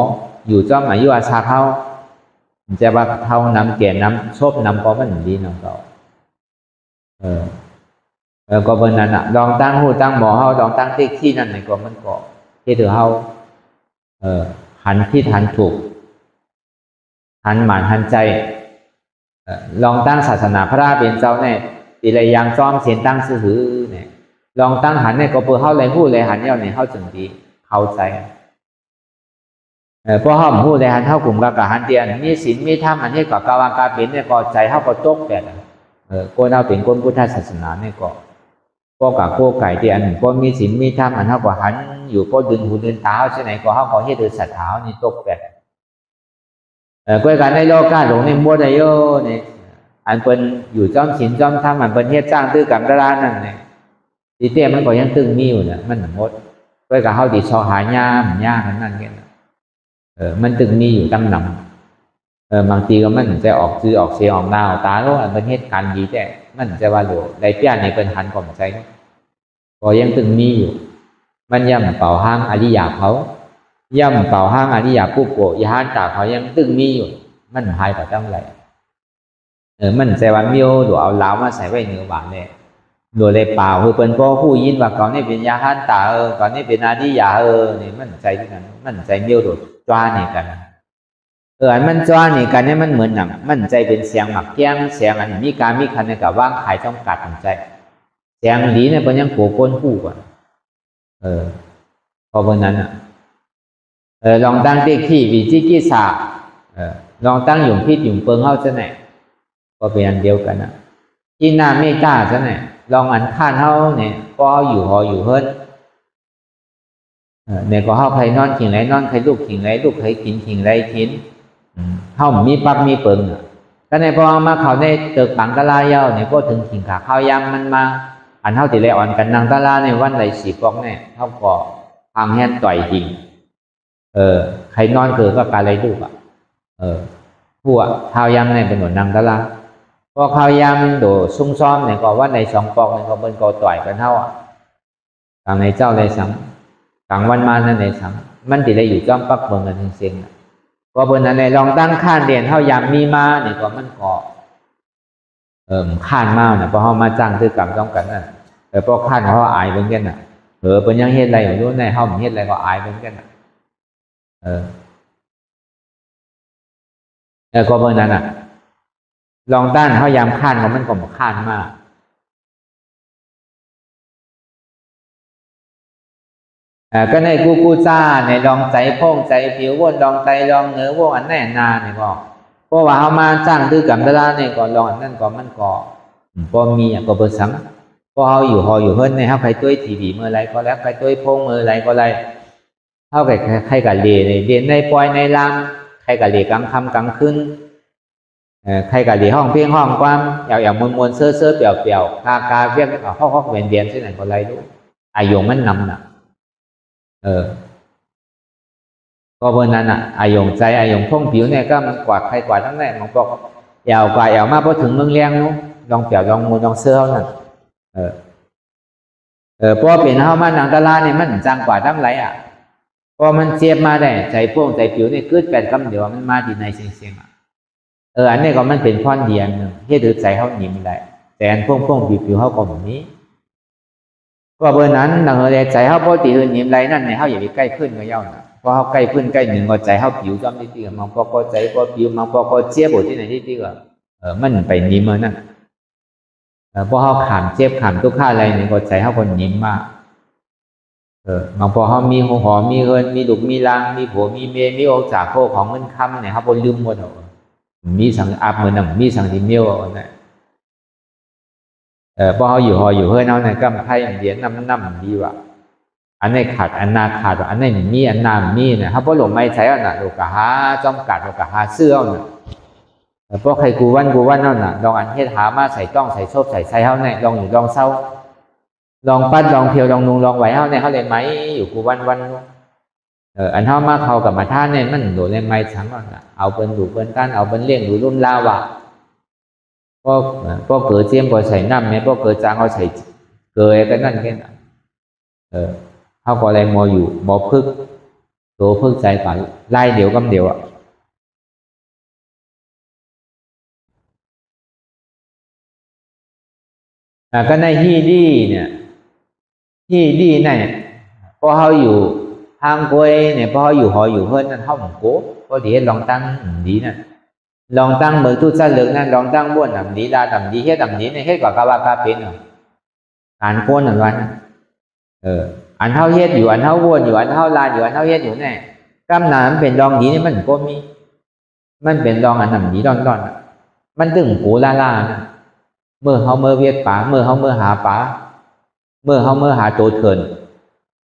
อยู่จ้อมอายุอาสักเขาจะว่าเท่าน้ำแก่น้ำชอบน้ำก็มันดีน้ำเก่าก็เป็นนั้นลองตั้งหูตั้งหมอเขาลองตั้งติ๊กที่นั่นไหนก็มันก็ที่ถือเขาหันที่หันถูกหันหมานหันใจลองตั้งศาสนาพระราเป็นเจ้าเนี่ยตีเลยยังซ้อมเสียนตั้งซื้อเนี่ยลองตั้งหันเนี่ยก็เพื่อเข้าเลยพูดเลยหันเนี่ยเข้าจึงดีเข้าใจเพราะเขาพูดเลยหันเข้ากลุ่มกับหันเตียนมีศีลมีธรรมอันนี้กับกาวากาเป็นเนี่ยก็ใจเข้าก็ตกแบบคนเอาเป็นคนพุทธศาสนาเนี่ยก็กับโก้ไก่เตียนก็มีศีลมีธรรมอันเข้าก็หันอยู่ก็ดึงหูดึงตาใช่ไหมก็เขาให้เดินสัตว์เท้านี่ตกแบบก็การในโลกาหลงในมัวได้โยเนี่ยอันเป็นอยู่จ้อมศีลจ้อมธรรมอันเป็นเฮ็ดจ้างตื้อกับดารานั่นเนี่ยดีเตี้ยมันก็ยังตึงมีอยู่เนี่ยมันหมดก็กับเขาดีชอหายามันนั่นเงี้ยมันตึงมีอยู่ตั้งนำบางทีก็มันจะออกซื้อออกเสียออกดาวตาโลอันเป็นเหตุการณ์ดีแต่มันจะว่าหลวได้เปี้ยในเป็นหันก่อมใจก็ยังตึงมีอยู่มันย่ำเป่าห้างอริยาเขาย่ำเป่าห้างอริยาผู้โกยานตาเขายังตึงมีอยู่มันหายไปตั้งไรมันจะว่ามีโอดูเอาล้ามาใส่ไว้เนื้อหวานเนี่ยโดยเลยเปล่าคือเป็นพ่อผู้ยินว่าก่อนนี่เป็นยาหันตาก่อนนี่เป็นอาดิยานี่มันใจที่นั้นมันใจเมียวโดดจ้านี่กันอันมันจ้านี่กันเนี่ยมันเหมือนหนังมันใจเป็นเสียงหมักแก้งเสียงอันมีการมีคันในกับว่างขายต้องกัดของใจเสียงดีเนี่ยเป็นยังโผล่ก้นผู้ก่อนพอวันนั้นลองตั้งเด็กที่วิจิกิสาลองตั้งหยุ่มพิษหยุ่มเปิงเข้าจะไหนก็เป็นอันเดียวกันนะที่หน้าเมตตาซะเนี่ยลองอันข้านเฮาเนี่ยก็อยู่หออยู่เฮิรนเนี่ยก็เฮาใครนอนขิงไรนอนใครลูกขิงไรลูกใครกินขิงไรกินเฮามีปักมีเปิงก็ในพอมาเขาในตึกปังกะลาเย้าเนี่ยก็ถึงขิงขาข้าวยำมันมา อันเท่าที่เลยอ่อนกันนางตาลาในวันไหลสีปอกเนี่ยเท่าก็ทางแห่นต่อยจริงใครนอนเกิดก็การไรลูกผู้ข้าวยำเนี่ยเป็นหนุนนางตาลาพอข้าวยำโดซุ่มซ้อมเนี่ยก็ว่าในสองปอกเนี่ยก็เป็นก็ต่อยกันเท่าทางในเจ้าในสังกลางวันมานั่นในสังมันติเลยอยู่จ้อมปักเมืองกันเสียงก็เป็นอันในลองตั้งข้านเรียนเท่ายำมีมาเนี่ยก็มันก็ข้านมาเนี่ยพอเขามาจ้างซื้อกรรมต้องกันน่ะพอข้านเขาอายเหมือนกันน่ะเป็นยังเฮ็ดอะไรอยู่นู้นในเขาเฮ็ดอะไรก็อายเหมือนกันน่ะก็เป็นนั้นน่ะลองด้านเขายำข้านของมันก็บอกข้านมากก็ในกูจ้าในลองใจโพ่งใจผิววนลองใจลองเนื้อวงอันแน่นาเนี่ยก็เพราะว่าเขามาจ้างซื้อกรรมตลาดเนี่ยก็ลองอันนั่นก็มันก็พอมีก็เปิดสังพอเขาอยู่หออยู่เฮิรนในเขาใครตุ้ยทีวีเมื่อไรก็แล้วใครตุ้ยโพ่งเมื่อไรก็ไรเขาใครกับเรียนในปอยในลามใครกับเรียกลางค่ำกลางคืนใครกับเรียห้องเพียงห้องความอย่างมวนเสื้อเปี่ยวกาเวียนห้องเวียนที่ไหนก็ไรรู้อายุมันนำน่ะก็เพราะนั้นอ่ะอายงใจอายงพ่งผิวเนี่ยก็มันกว่าใครกว่าทั้งนั้นมันบอกยาวกว่ายาวมากพอถึงเมืองเลี้ยงนู้ลองเปี่ยวลองมูลลองเสื้อเขานั่นเพราะเป็นเข้ามานางตลาเนี่ยมันจังกว่าทั้งไรอ่ะพอมันเจ็บมาได้ใจพ่งใจผิวเนี่ยเกิดแปดคำเดียวมันมาดีในเสียงอันนี้ก็มันเป็นข้อเดียนเฮ็ดใจเขาหนีไม่ได้แต่อันพ่งผิวเขาก็แบบนี้ก็เบอร์นั้นดังเลยใจเขาปกติหนีไรนั่นเนี่ยเขาอย่าไปใกล้ขึ้นก็ย่อนะพอเขาใกล้ขึ้นใกล้หนึ่งก็ใจเขาผิวจอมที่มันพอก็ใจก็ผิวมันพอก็เจ็บที่ไหนที่มันไปหนีมานั่นพอเขาขามเจ็บขามทุกข้าอะไรเนี่ยก็ใจเขาคนหนีมากบางพอเขามีหัวหอมมีเงินมีดุกมีรังมีผัวมีเมียมีโอจากโคของเงินคำเนี่ยเขาบนลืมหมดมีสังอาบเหมือนหนังมีสังที่เมียวเนี่ยพอเขาอยู่หออยู่เพื่อนเขาเนี่ยก็ไพ่เดียนน้ำดีว่ะอันนี้ขาดอันนาขาดอันนี้มีอันนามีเนี่ยเขาพอหลงไม่ใช่น่ะโลกะหาจอมกัดโลกะหาเสื้อเนี่ยพอใครกูวันนั่นน่ะลองอันเฮ็ดหามาใส่ต้องใส่ชอบใส่เขาเนี่ยลองอยู่ลองเศร้าลองปั้นลองเพียวลองนุงลองไหวเขาเนี่ยเขาเลยไหมอยู่กูวันอันเขามาเขากับมาท่าเนี่ยมันโดนเลยไหมทั้งนั้นน่ะเอาเป็นดูเป็นกันเอาเป็นเลี้ยงดูรุ่มลาวะพอเกิดเจียมพอใส่น้ำเนี่ยพอเกิดจางเขาใส่เกลือก็นั่นแค่นั้นเขาก็เลยมออยู่มอพึกตัวพึกใจก่อนไล่เดี๋ยวกำเดียวก็ในฮีดีเนี่ยฮีดีเนี่ยพอเขาอยู่ทางกวยเนี่ยพอเขาอยู่หออยู่เพื่อนนั่นเขาหมุ่งโก้ก็ดีลองตั้งดีนั่นลองตั้งเมืองทุกข์เลือกนั่นลองตั้งบ้วนดีดาทำดีเฮ็ดทำดีเนี่ยเฮ็ดกว่ากาวากาเป็นการโคนหนึ่งวันอันเท่าเฮ็ดอยู่อันเท่าบ้วนอยู่อันเท่าลานอยู่อันเท่าเฮ็ดอยู่เนี่ยกำน้ำเป็นลองดีนี่มันก็มีมันเป็นลองอันทำดีดอนมันตึงปูล่าเมื่อเขาเมื่อเวียดป่าเมื่อเขาเมื่อหาป่าเมื่อเขาเมื่อหาโตเถิน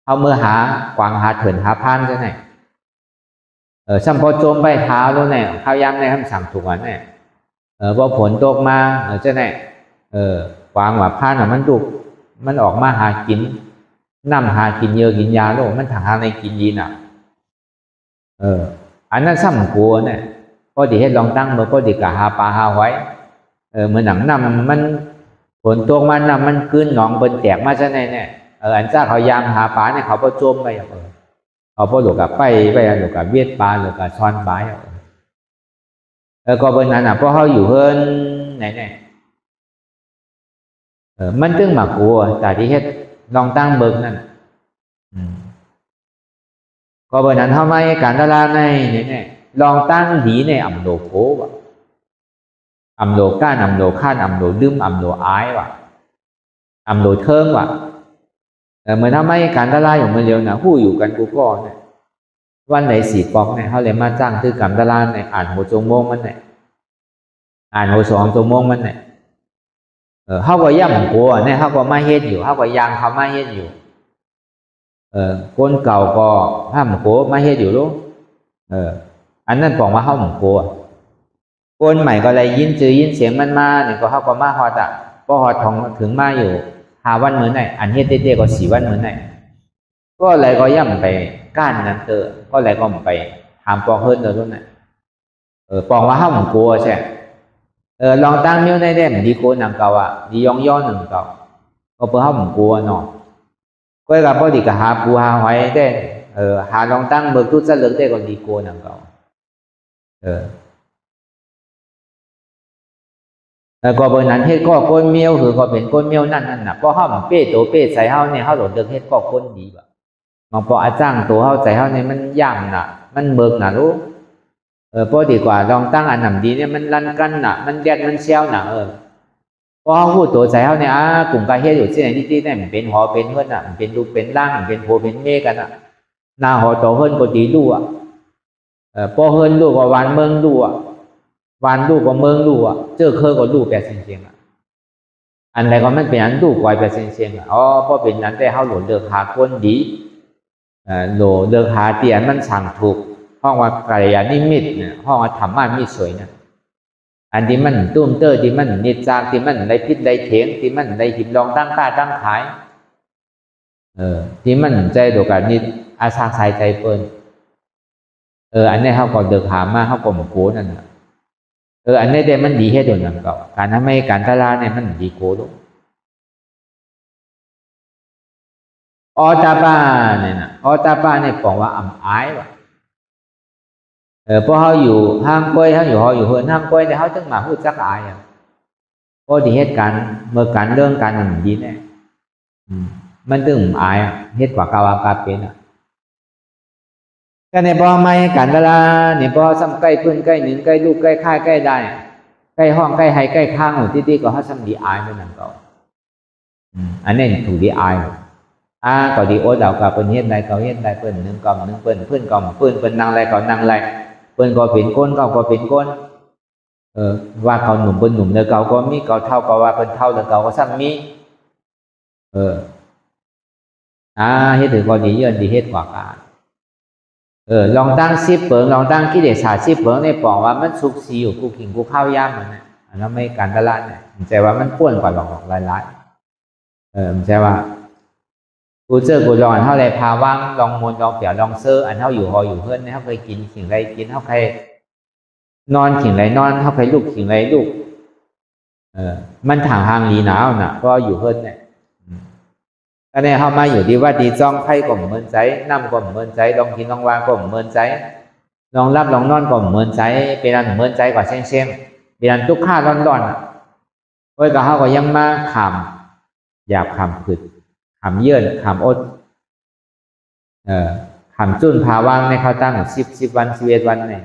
เขาเมื่อหากวางหาเถินหาพานใช่ไหมช่างพอโจมไปเท้าแล้วเนี่ยข้าวยำในคำสั่งถูกอันเนี่ยพอฝนตกมาใช่ไหมกวางว่าพานมันดุมันออกมาหากินน้ำหากินเยอะกินยาโลกมันทางในกินยีน่ะอันนั้นซ้ำกลัวเนี่ยพอดีให้ลองตั้งเมื่อพอดีกะหาปลาหาไว้เหมือนหนังน้ำมันฝนตกมันน้ำมันขึ้นหนองบนแตกมาใช่ไหมเนี่ยอันเจ้าเขายามหาปลาเนี่ยเขาพอจมไปเขาพอหลุดกับไปหลุดกับเบียดปลาหลุดกับช้อนปลาก็เป็นนั้นเพราะเขาอยู่เฮิรนไหนมันตึงหมากกลัวแต่ที่เฮ็ดลองตั้งเบิกนั่นก็เป็นนั้นทำไมการตลาดในเนี่ยลองตั้งดีในอ่ำโลโกวะอ่ำโลก้านอ่ำโลข้านอ่ำโลดื้มอ่ำโลอ้ายวะอ่ำโลเทิงวะเหมือนทำไมการตลาดอยู่เมื่อเร็วนะผู้อยู่กันกูก็เนี่ยวันไหนสีปอกเนี่ยเขาเลยมาจ้างคือการตลาดเนี่ยอ่านหัวจงโมงมันเนี่ยอ่านหัวสองจงโมงมันเนี่ยเขาก็ย่ำกลัวเนี่ยเขาก็มาเฮ็ดอยู่เขาก็ยางเขามาเฮ็ดอยู่คนเก่าก็ห้ามกลัวมาเฮ็ดอยู่รู้อันนั้นบอกว่าเขาหมุ่งกลัวคนใหม่ก็เลยยินเสียงมันมาเนี่ยก็เขาก็มาฮอดพอฮอดทองถึงมาอยู่ 5 วันเหมือนไหนอันเฮ็ดเด็กๆก็4 วันเหมือนไหนก็อะไรก็ย่ำไปก้านนั้นเตอก็อะไรก็ไปถามปองเฮิร์นเตอรุ่นน่ะปองว่าห้าหมกลัวใช่ลองตั้งนิ้วในเด่มดีโกนังเก่าอ่ะดีย่องย่อหนึ่งเก่าก็เพื่อห้าหมกลัวเนาะก็กับพอดีกับหาปูหาหอยได้หาลองตั้งเบิกตู้จะเลิกได้ก็ดีโกนังเก่าแล้วก็เบอร์นั้นเฮ็ดก็ก้นเมียวคือก็เป็นก้นเมียวนั่นน่ะเพราะห้าเป้โตเป้ใส่เฮาเนี่ยเฮาหลดเลิกเฮ็ดก็ก้นดีแบบบางพออาจ้างตัวเฮาใส่เฮาเนี่ยมันย่ำน่ะมันเบิกน่ะรู้พอดีกว่าลองตั้งอันหนำดีเนี่ยมันรันกันน่ะมันแดดมันเชี่ยวน่ะพอพูดตัวใจเขาเนี่ยกลุ่มการเฮ็ดอยู่ที่ไหนที่เนี่ยมันเป็นหอเป็นเฮือนน่ะมันเป็นรูปเป็นร่างมันเป็นโพเป็นเมฆกันน่ะหน้าหอโตเฮือนก็ดีลู่อ่ะพอเฮือนลู่ก็วันเมืองลู่อ่ะวันลู่ก็เมืองลู่อ่ะเจอเคยก็ลู่แปดเสียงอ่ะอันใดก็มันเป็นอันลู่กว่าแปดเสียงอ่ะพอเป็นนั้นแต่เขาหลดเลือกหาคนดีโหลเลือกหาเตียนมันสั่งถูกห้องว่าไก่ยานิมิตเนี่ยห้องว่าธรรมะมีสวยนะอันที่มันตุ้มเตอร์ที่มันนิจจากที่มันได้พิษได้เถียงที่มันได้หิมลองตั้งค่าตั้งขายที่มันใจโดกันนิอาซาใส่ใจเปิ้นอันนี้เขาก็เดือดหามาเขาก็หมกโกนั่นนะอันนี้เดี๋ยวมันดีให้โดนนั่นก็การทำให้การตลาดเนี่ยมันดีโกดูออตาบ้าเนี่ยนะออตาบ้าเนี่ยบอกว่าอ่ำอายว่ะพอเขาอยู่ห้างกล้วยเขาอยู่หออยู่เฮือนห้างกล้วยแต่เขาจึงมาพูดจักอายอ่ะพอที่เหตุการณ์เมื่อการเรื่องการมันดีแน่มันตึงอายเหตุกว่ากาวากาเป็นอ่ะก็ในพอไม่การเวลาเนี่ยพอซ้ำใกล้เพื่อนใกล้หนึ่งใกล้ลูกใกล้ค่ายใกล้ได้ใกล้ห้องใกล้ไฮใกล้ข้างหัวที่ก็เขาซ้ำดีอายเหมือนกันก็อันนี้ถูกดีอายก็ดีโอ้ดาวกับเปิ้นเฮ็ดได้เขาเฮ็ดได้เปิ้นหนึ่งกล่อมหนึ่งเปิ้นเพื่อนกล่อมเปิ้นนั่งไรก็นั่งไรเปิ้นก็เป็นก้นก็เป็นก้นว่าเขาหนุ่มเปิ้นหนุ่มแล้วเขาก็มีเขาเท่าก็ว่าเปิ้นเท่าแล้วเขาก็ซ้ำมีเฮ็ดถือก็ดีเยินดีเฮ็ดกว่ากันลองตั้ง10 เปิงลองตั้งกิเลส10 เปิงในปองว่ามันสุกสีอยู่กูกินกูข้าวยามมันน่ะอันนั้นไม่การตลาดเนี่ยมันใจว่ามันป้วนกว่าหลอกหลายมันใจว่ากูเจอกูลองอันเท่าไรพาว่างลองมนลองเปียลองเซอร์อันเท่าอยู่หออยู่เพื่อนเนี่ยเขาเคยกินขิงไรกินเขาเคยนอนขิงไรนอนเขาเคยลูกขิงไรลูกมันถางหางหลีหนาวน่ะก็อยู่เพื่อนเนี่ยก็เนี่ยเขามาอยู่ดีว่าดีจ้องไพ่ก็เหมือนใจน้ำก็เหมือนใจลองกินลองวางก็เหมือนใจลองรับลองนอนก็เหมือนใจเป็นอันเหมือนใจกว่าเช่งเป็นอันทุกข้าร้อนๆเฮ้ยก็เขาก็ยังมาขำหยาบขำผืดขำเยื่นขำอดขำจุนพาว่างในเขาตั้ง10 วัน11 วันเนี่ย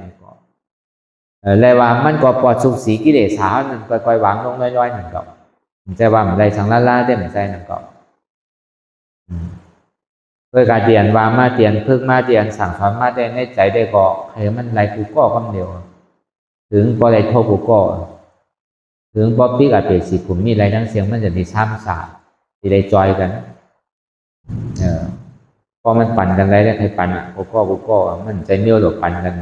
ก็เลยว่ามันก็ปลอดสุขสีกิเลสหนึ่งค่อยๆวางลงน้อยๆหนึ่งก็มันจะว่ามันได้สังละได้เหมือนใจหนึ่งก็เพื่อการเตียนวางมาเตียนพึ่งมาเตียนสั่งสอนมาได้ในใจได้ก็ใครมันไรกูก็คำเดียวถึงพอไรโทกูก็ถึงพอปีกอาเปสิผมมีไรทั้งเสียงมันจะมีซ้ำสาที่ได้จอยกันพอมันปั่นกันไรได้ใครปั่นกูก็มันใจเมียวหลบปั่นกัน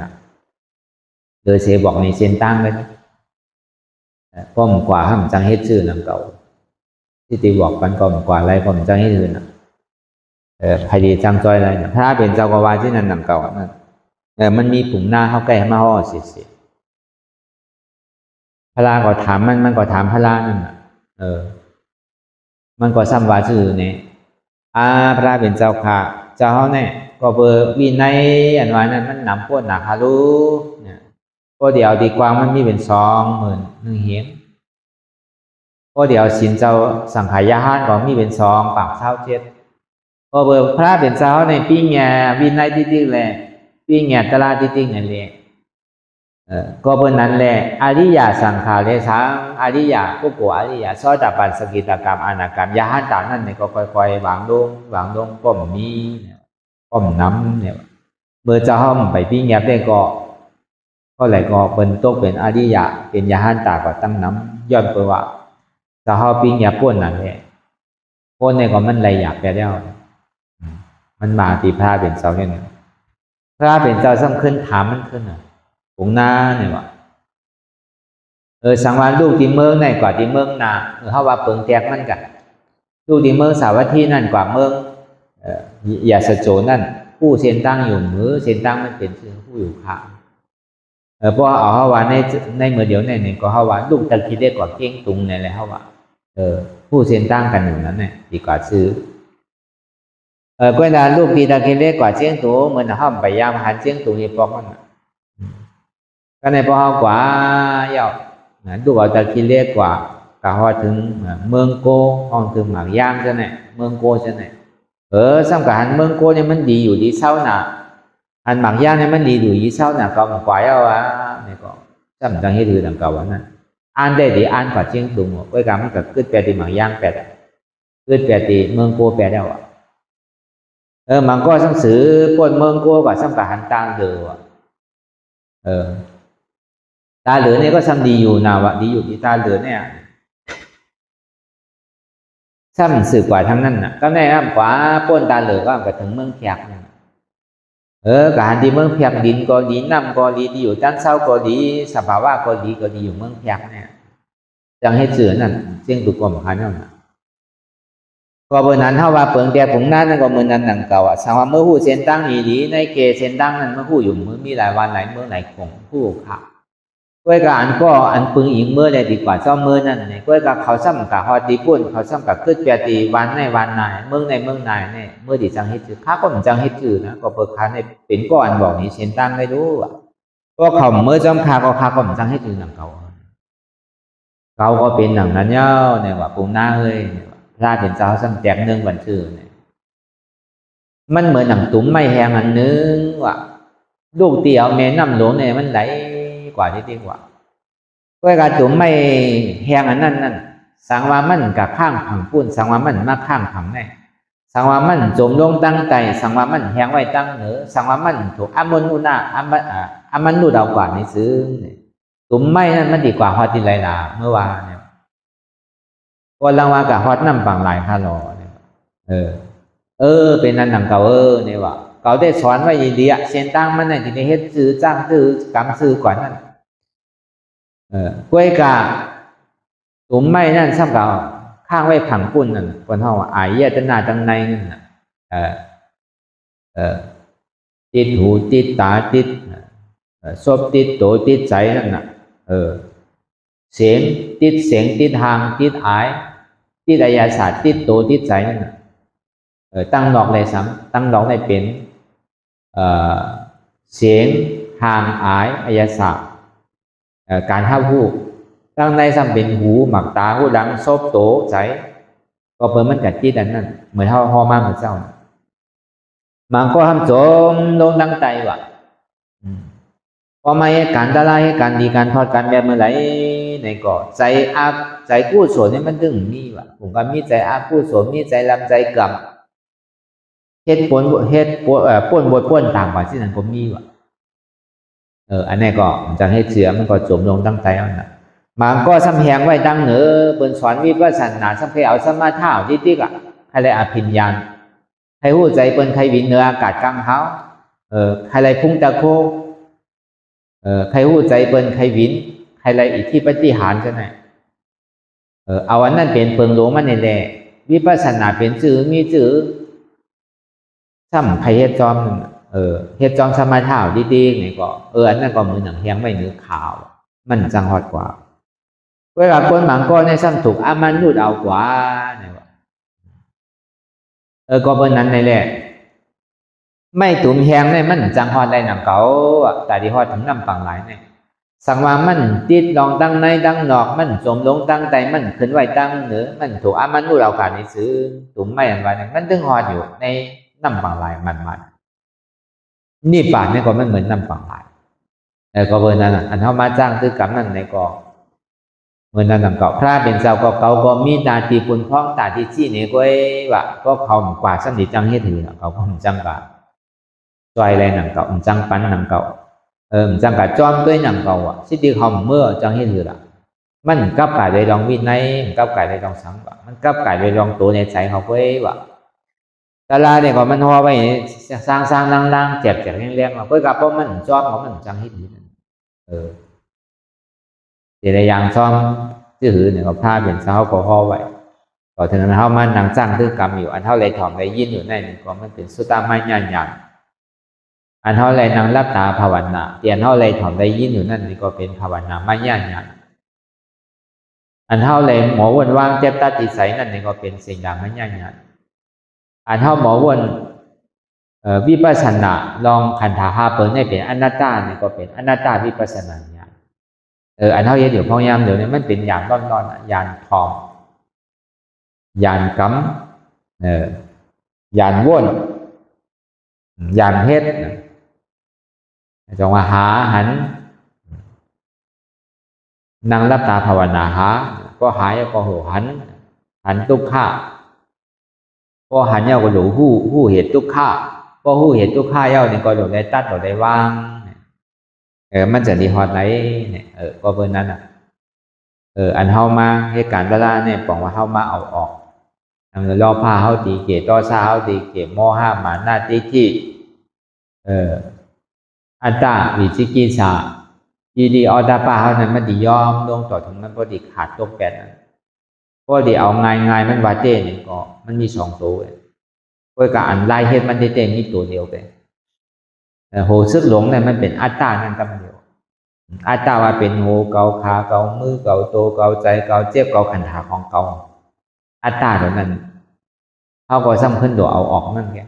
เลยเสบอกในเส้นตั้งเลยป้อมกว่าห้ามจังเฮ็ดชื่อลำเก่าที่ตีบอกกันก่อนกว่าไรป้อมจังเฮ็ดชื่อใครดีจังจอยอะไรถ้าเป็นเจ้ากวาที่นั่นลำเก่านั่นมันมีผุ่มหน้าเข้าใกล้มาห่อเสียพระราก็ถามมันก็ถามพระรานั่นมันก็ซ้ำว่าชื่อเนี่ยพระเป็นเจ้าค่ะเจ้าเนี่ยก็เบอร์วินัยอันว่านั้นมันนำพวกหนักฮารุเนี่ยก็เดี๋ยวดีกว่ามันมีเป็น20,000เหียงก็เดี๋ยวสินเจ้าสังขายาหานก็มีเป็น2 ปาก27ก็เบอร์พระเป็นเจ้าในปีเงียวินัยจริงๆเลยปีเงียตลาดจริงๆนั่นเลยก็เบอร์นั้นแหละอริยสังขารเลยทั้งอริยก็กลัวอริยซอดับปันสกิตกรรมอนากรรมยาหันต่างนั่นเนี่ยก็ค่อยๆวางลงป้อมมีป้อมน้ำเนี่ยเมื่อเจ้าห้องไปพี่เงียบได้ก็ไหลก็เป็นโตเป็นอริยเป็นยาหันต่างก็ตั้งน้ำย้อนไปว่าเจ้าห้องพี่เงียบป้วนนั่นแหละป้วนเนี่ยก็มันไหลอยากไปแล้วมันมาตีพระเป็นเจ้าเนี่ยพระเป็นเจ้าซ้ำขึ้นถามมันขึ้นองนาเนี่ยว่าสังวานลูกที่เมืองไหนกว่าที่เมืองนาเขาว่าเปิงแตกมันกัน ลูกที่เมืองสาวัตถีนั่นกว่าเมืองยาสโจนั่นผู้เส้นตั้งอยู่มือเส้นตั้งมันเป็นชื่อผู้อยู่ข้างเพราะเอาเขาว่าในเมื่อเดียวในก็เขาว่าลูกตะคิดได้กว่าเก้งตุงเนี่ยแหละเขาว่าผู้เส้นตั้งกันอยู่นั้นเนี่ยดีกว่าซื้อก็น่าลูกปีตะคิดได้กว่าเจียงตูเหมือนห้ามไปยามหันเจียงตูนี่ปอกมันก็ในพอเขากว่าเยาลูกเอาตะคิดได้กว่าก็พอถึงเมืองโกห้องถึงหมากย่างใช่ไหมเมืองโกใช่ไหมสำคัญเมืองโกเนี่ยมันดีอยู่ดีเศร้าหนาอันหมากย่างเนี่ยมันดีอยู่ดีเศร้าหนาก็มันกว่าเอาเนี่ยก็จำจังให้ถือดังเก่าวันนั้นอ่านได้ดีอ่านกว่าเชียงตุงก็การมันก็ขึ้นแปลตีหมากย่างแปลขึ้นแปลตีเมืองโกแปลได้ว่ะมันก็สังสือปนเมืองโกกว่าสำคัญต่างเดือตาเหลือเนี่ยก็ซ้ำดีอยู่นาวะดีอยู่ที่ตาเหลือเนี่ยซ้ำสืบกว่าทั้งนั้นน่ะก็แน่ครับกว่าป้นตาเหลือก็ไปถึงเมืองเพียกเนี่ยการที่เมืองเพียกดินก็ดีน้ำก็ดีอยู่ด้านเศร้าก็ดีสภาวะก็ดีอยู่เมืองเพียกเนี่ยจังให้เสือนั่นเสียงตุกกลมขันนั่นก็เมื่อนั้นเท่าว่าเปิงแต่ผงนั้นก็เมื่อนั้นหนังเก่าสังว่าเมื่อผู้เส้นตั้งอีดีในเกเส้นตั้งนั้นเมื่อผู้อยู่เมื่อมีหลายวันหลายเมื่อหลายของผู้ขาด้วยการก็อันปึงอีกเมื่อใดดีกว่าเจ้าเมื่อนั่นเนี่ยด้วยการเขาซ้ำกับฮอดีปุ่นเขาซ้ำกับขึ้นเปียตีวันในวันนายเมืองในเมืองนายเนี่ยเมื่อดีจังให้จืดข้าก็มันจังให้จืดนะก็เปิดค้าในเป็นก้อนบอกนี้เส้นตั้งไม่รู้อ่ะก็เขาเมื่อจำข้าก็มันจังให้จืดหนังเขาก็เป็นหนังนั้นเย้าเนี่ยว่าปุ่งหน้าเลยพระเป็นเจ้าซ้ำแจกเนื่องวันชื่อเนี่ยมันเหมือนหนังตุ้มไม่แหงอันนึงว่ะลูกเตี๋ยวแม่น้ำหลวงเนี่ยมันไหลกว่าที่ดีกว่าด้วยการตุ้มไม่แหงอันนั้นสังว่ามันกับข้างผังปุ่นสังว่ามันมาข้างผังแน่สังว่ามันจมลงตั้งใจสังว่ามันแหงไว้ตั้งเหนือสังว่ามันถูกอามุนุนาอามันดูดเอากว่าในซื้อตุ้มไม่นั่นมันดีกว่าฮอตที่ไรล่ะเมื่อวานเนี่ยก็ลังว่ากับฮอตน้ำปังหลายคาโลเนี่ยเป็นนั่นหนังเก่าเนี่ยว่าเก่าได้สอนไว้ยีดีเส้นตั้งมันในที่นี้เฮ็ดซื้อจ้างซื้อกำซื้อกว่านั้นกล้วยกาตุ้มไม่นั่นซ้ำเก่าข้างไว้ผังปุ่นนั่นคนเขาอายเยี่ยตนาจังในนั่นติดหูติดตาติดซบติดโตติดใจนั่นน่ะเสียงติดเสียงติดหางติดอายติดอายาศาสตร์ติดโตติดใจนั่นน่ะตั้งดอกในซ้ำตั้งดอกในเป็นเสียงหางอายอายาศาสตร์การห้าหูตั้งในซ้ำเป็นหูหมักตาหูดังซบโตใจก็เพิ่มมันจัดจิตอันนั้นเหมือนห่อมาเหมือนเจ้ามันก็ทำโจมลงดังใจว่ะพอมาการตะไลการดีการทอดการแบบเมื่อไหร่ในก็ใจอาใจกู้สนนี่มันดึงมีว่ะผมก็มีใจอากู้สนมีใจลำใจกำเฮ็ดป้นบทป้นต่างกว่าที่นั่นก็มีว่ะอันนี้ก็จะให้เสือมันก็จมลงตั้งใจเอาน่ะมันก็ซ้ำแหงไว้ตั้งเหนือเปิ้นสอนวิปัสสนาซ้ำเคยเอาสมาธิที่ติ๊กอ่ะใครเลยอภิญญาใครหู้ใจเปิ้นใครวินเหนืออากาศกลางเท้าใครเลยพุ่งตะโคใครหู้ใจเปิ้นใครวินใครเลยอิทธิปฏิหารใช่ไหมเอาอันนั้นเป็นเปิงหลวงมันแน่วิปัสสนาเป็นจื่อมีจื่อซ้ำใครเฮ็ดจอมเฮ็ดจอมสมาธิดีๆนี่ก็อันนั้นก็มือหนังแหงไว้เนื้อขาวมันจังฮอดกว่าเวลาคนหมังก็ในซ้ำถูกอามันนูดเอากว่าเนี่ยว่าก็เพิ่นนั้นในแหละไม่ตุ่มแหงในมันจังฮอดได้หนังเก่าแต่ที่ฮอดถึงน้ำปังหลายเนี่ยสังว่ามันติดลองตั้งในตั้งนอกมันจมลงตั้งใจมันขึ้นไว้ตั้งเหนือมันถูกอามันนูดเอาการนี้ซื้อตุ่มไม่อันว่ามันถึงฮอดอยู่ในน้ำปังหลายมันนี่ป่านนี่ก็มันเหมือนน้ำปังหลายก็เพิ่นนั้นอันเฮามาจ้างซื้อกำนั่นในก็เมื่อนั้นเก่าพระเป็นเจ้าก็เก่าก็มีนาทีปุ่นพ้องตาที่จี้นี่ก็ว่าก็เขากว่าสันติจังเฮ็ดถือเขาก็จังกะจอยอะไรหนังเก่าจังปันหนังเก่าจังกะจอมด้วยหนังเก่าสิที่เขาเมื่อจังเฮ็ดถือละมันกับกายได้ลองวินัยกับกายได้ลองสังว่ามันกับกายได้ลองตัวในใจเขาก็ว่าตลาเนี่ยก็มันห่อไว้สร้างล่างๆแจกแรงๆมาเพื่อกับเพราะมันจอมของมันจังเฮ็ดถือเดี๋ยวอย่างซ้อมจื้อเนี่ยก็พาเป็นเช้าก็ห่อไว้ ต่อถึงอันเท่ามันนางจ้างตื้อกรรมอยู่อันเท่าไรถ่อมไรยินอยู่ในนี่ก็มันเป็นสุตตามายาน อันเท่าไรนางรับตาภาวนาเตียนเท่าไรถ่อมไรยินอยู่นั่นนี่ก็เป็นภาวนามายานอันเท่าไรหมอวนว่างเจ็บตัดติใสนั่นนี่ก็เป็นสิ่งดามายานอันเท่าหมอวนวิปัสสนาลองขันธาหาเปิดให้เป็นอนัตตานี่ก็เป็นอนัตตาวิปัสสนาญาณอันเท่าเดี๋ยวพอยามเดี๋ยวนี้มันเป็นญาณร้อนๆญาณทองญาณกำญาณว่นญาณเพชรจงว่าหาหันนั่งรับตาภาวนาหาก็หายก็หูหันทุกข้าก็หันเย้าก็หลูหู้เหตุทุกข้าก็หู้เหตุทุกข้าเย้านี่ก็หลูได้ตัดหลูได้วางมันจะดีฮอดไหนเนี่ยก็เบอร์นั้นอันเฮามาเหตุการณ์เวลาเนี่ยบอกว่าเฮามาเอาออกรอผ้าเฮาตีเกต่อซาเฮาตีเกโมห้ามาหน้าที่อัตตาวิจิกิจฉาดีออดาป้าเฮานั้นมันดียอมลงต่อถึงมันพอดีขาดตกแก่นพอดีเอาง่ายมันว่าเต้นี่ก็มันมีสองตัวเพราะการไล่เฮ็ดมันได้เต้มีตัวเดียวไปโหซึกหลงเนี่ยมันเป็นอัตตานั่นกำเดียวอัตตาว่าเป็นโหเกาขาเกามือเกาโตเกาใจเกาเจ็บเกาขันธาของเกาอัตตาตัวนั้นเขาก็ซ้ำขึ้นตัวเอาออกนั่นแก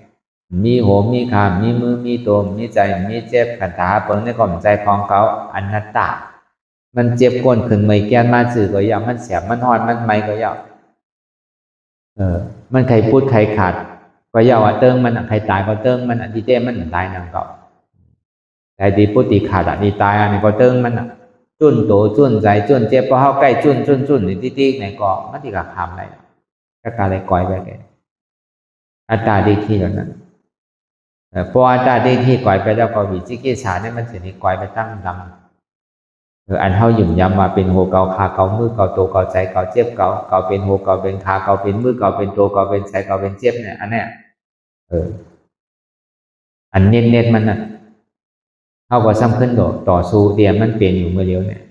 มีโหมีขามีมือมีตัวมีใจมีเจ็บขันธาเปิงในกล่อมใจของเขาอนัตตามันเจ็บก้นขึ้นไม่แก้นมาสื่อก็ยาวมันเสียบมันหอนมันไม่ก็ยาวมันใครพูดใครขาดก็ยาวเติงมันใครตายก็เติงมันดีเต้มันตายนั่งเก่าแต่ดีพูดตีขาดดีตายอันนี้ก็เติงมันจุ่นโตจุ่นใจจุ่นเจ็บพอเข้าใกล้จุ่นนี่ติ๊กไหนก็มันที่กระคำอะไรก็การอะไรก่อยไปแกอัตตาดีที่แล้วนั้นพออัตตาดีที่ก่อยไปแล้วก็วิจิกิจฉาเนี่ยมันจะนี่ก่อยไปตั้งดำอันเท่าหยุ่มยำมาเป็นโหเกาขาเกามือเกาโตเกาใจเกาเจ็บเกาเป็นโหเกาเป็นขาเกาเป็นมือเกาเป็นโตเกาเป็นใจเกาเป็นเจ็บเนี่ยอันเนี้ยอันเน็ตมันน่ะเท่ากับซ้ำขึ้นต่อสู้เดียมันเปลี่ยนอยู่เมื่อเดียวเนี่ย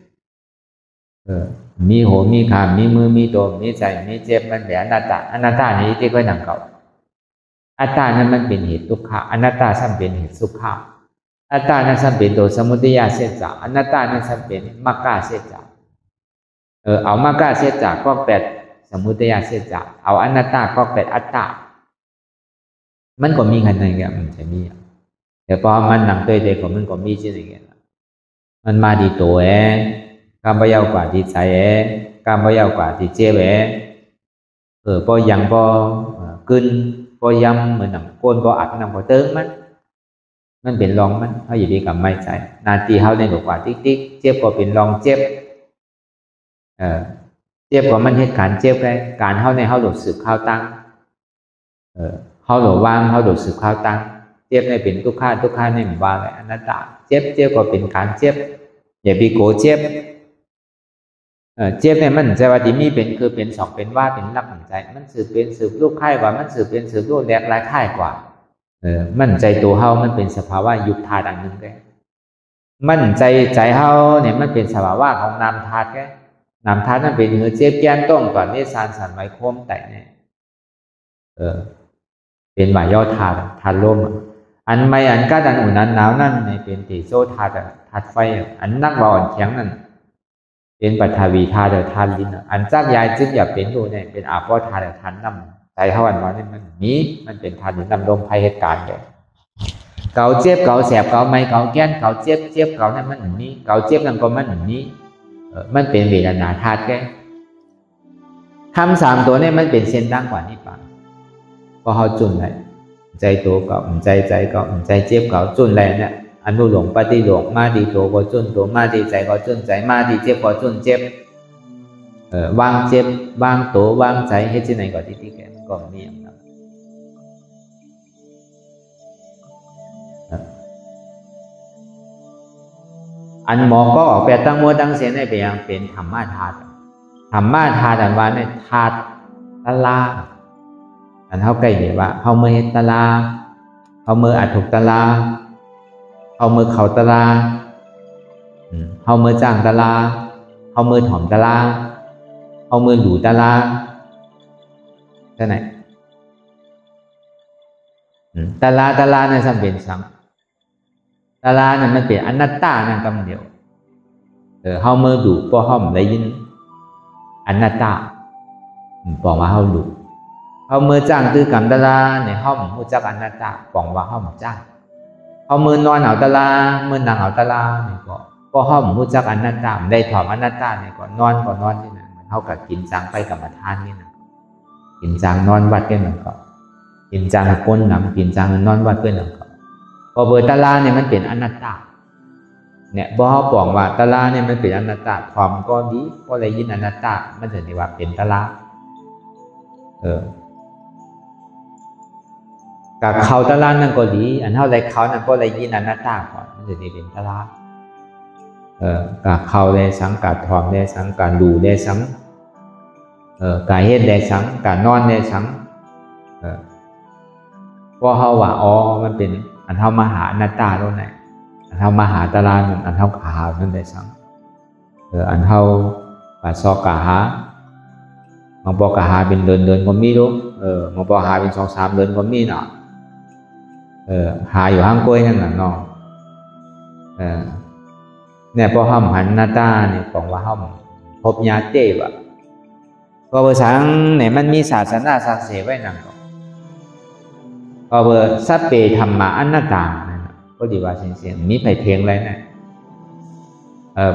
มีโหมีขามีมือมีโตมีใจมีเจ็บมันแบบอนัตตานี้ที่ก็หนังเก่าอัตตานั้นมันเป็นเหตุทุกข์อนัตตาซ้ำเป็นเหตุสุขะอัตตานั้นซ้ำเป็นตัวสมุทัยเสียจากอนัตตานั้นซ้ำเป็นมรรคเสียจากเอามรรคเสียจากก็แปดสมุทัยเสียจากเอาอนัตตาก็แปดอัตตามันก็มีขนาดเงี้ยมันจะมีแต่พอมันหนังตัวเด็กของมันก็มีชื่ออย่างเงี้ยมันมาดีตัวการพยากว่าดีใจการพยากว่าดีเจ็บพอยังพอขึ้นพอย้ำเหมือนหนังโกนพออัดหนังพอเติมมันเป็นรองมันเขาอยู่ดีกับไม่ใจนาทีเขาในบอกว่าติ๊กเจ็บก็เป็นรองเจ็บเจ็บก็มันเหตุการณ์เจ็บไงการเขาในเขาหลุดสืบข้าวตั้งเขาหลุดว่างเขาหลุดสืบข้าวตั้งเจ็บในเป็นทุกข้าในหมู่บ้านเลยอนัตตาเจ็บก็เป็นการเจ็บอย่าไปโกเจ็บเจ็บเนี่ยมันใจว่าที่มีเป็นคือเป็นสองเป็นว่าเป็นรักหันใจมันสืบเป็นสืบลูกไข่กว่ามันสืบเป็นสืบลูกแหลกหลายไข่กว่ามันใจตัวเฮามันเป็นสภาวะยุบธาตุอันหนึ่งแกมันใจเฮาเนี่ยมันเป็นสภาวะของนามธาตุแกนามธาตุนั่นเป็นเหือเจ็บแก้นต้องตอนนี้สารสันไว้โค้มแต่เนี่ยเป็นหมายย่อธาตุลมอันไม่อันก้าดันอุ่นนั้นหนาวนั่นเนี่ยเป็นติโซธาตุไฟอันนักบ่อนแข็งนั่นเป็นปัทวีธาตุธาตุลิ้นอันจักยายจึงอย่าเป็นดูเนี่ยเป็นอาโปธาตุธาตุน้ำใจเขาอันว่านี่มันเป็นธาตุดินน้ำลมภัยเหตุการณ์เลยเกาเจ็บเกาแสบเกาไม่เกาแก้นเกาเจ็บเกาเนี่ยมันนี้เกาเจ็บนั่นก็มันนี้มันเป็นเวทนาธาตุแกทำสามตัวเนี่ยมันเป็นเส้นตั้งกว่านี้ป่ะพอเขาจุนเลยใจตัวเกาใจเกาใจเจ็บเกาจุนอะไรเนี่ยอนุหลงปฏิหลงมาดีตัวก็จุนตัวมาดีใจก็จุนใจมาดีเจ็บก็จุนเจ็บวางเจ็บวางตัววางใจให้ที่ไหนก็ที่แกก็มีอย่างนั้นอันหมอก็ออกไปตั้งมัวตั้งเสียในไปยังเป็นธรรมะธาตุอันว่าในธาตุตะลาอันเขาใกล้เห็นว่าเขาเมื่อตะลาเขาเมื่ออัดถูกตะลาเขามือเขาตะลาเขามือจ้างตะลาเขามือถ่อมตะลาเขามืออยู่ตะลา ใช่ไหมตาลานั่นสัมเป็นสังตาลานั่นมันเป็นอนัตตานั่นคำเดียวเฮาเมื่อดูพอเฮาได้ยินอนัตตาบอกว่าเฮาดูเฮาเมื่อจ้างคือกันตาลาในเฮารู้จักอนัตตาบอกว่าเฮาจ้างเฮาเมื่อนอนเอาตาลาเมื่อนั่งเอาตาลานี่ก็พอเฮารู้จักอนัตตาได้ถอมอนัตตานี่ก็นอนที่นั่นเฮาก็กินจังไปกรรมฐานนี่นะกินจังนอนวัดเป็นนั่นก็กินจังก้นหนังกินจังนอนวัดเป็นนั่นก็พอเบอร์ตาลาเนี่ยมันเป็นอนัตตาเนี่ยบ่เฮาบอกว่าตาลาเนี่ยมันเป็นอนัตตาความก็ดีเพราะอะไรยินอนัตตามันจะเรียกว่าเป็นตาลากับเขาตาลานั่นก็ดีอันเท่าไรเขานั่นก็อะไรยินอนัตตาก่อนมันจะได้เป็นตาลากับเขาได้สังกัดทอมได้สังการดูได้สังกายเฮ็ดได้สังการนอนได้สังเพราะเฮาว่าอ๋อมันเป็นอันเฮามาหาอนัตตาตรงไหนอันเฮามาหาตาลาอันเฮาขาหานั่นได้สังอันเฮาปะซอกะหาบางบอกกะหาเป็นเดินก็มีรู้บางบอกหาเป็น2-3เดือนก็มีเนาะหาอยู่ห้างกล้วยนั่นน่ะเนาะเนี่ยพอห้ามหันหน้าตาเนี่ยบอกว่าห้ามพบญาเต้วะพอเบอร์สังเนี่ยมันมีศาสนาศาสเสไว้นั่นก็เบอร์สัพเพธรรมะอนัตตาก็ดีว่าเสียงมีไผ่เทียงอะไรเนี่ย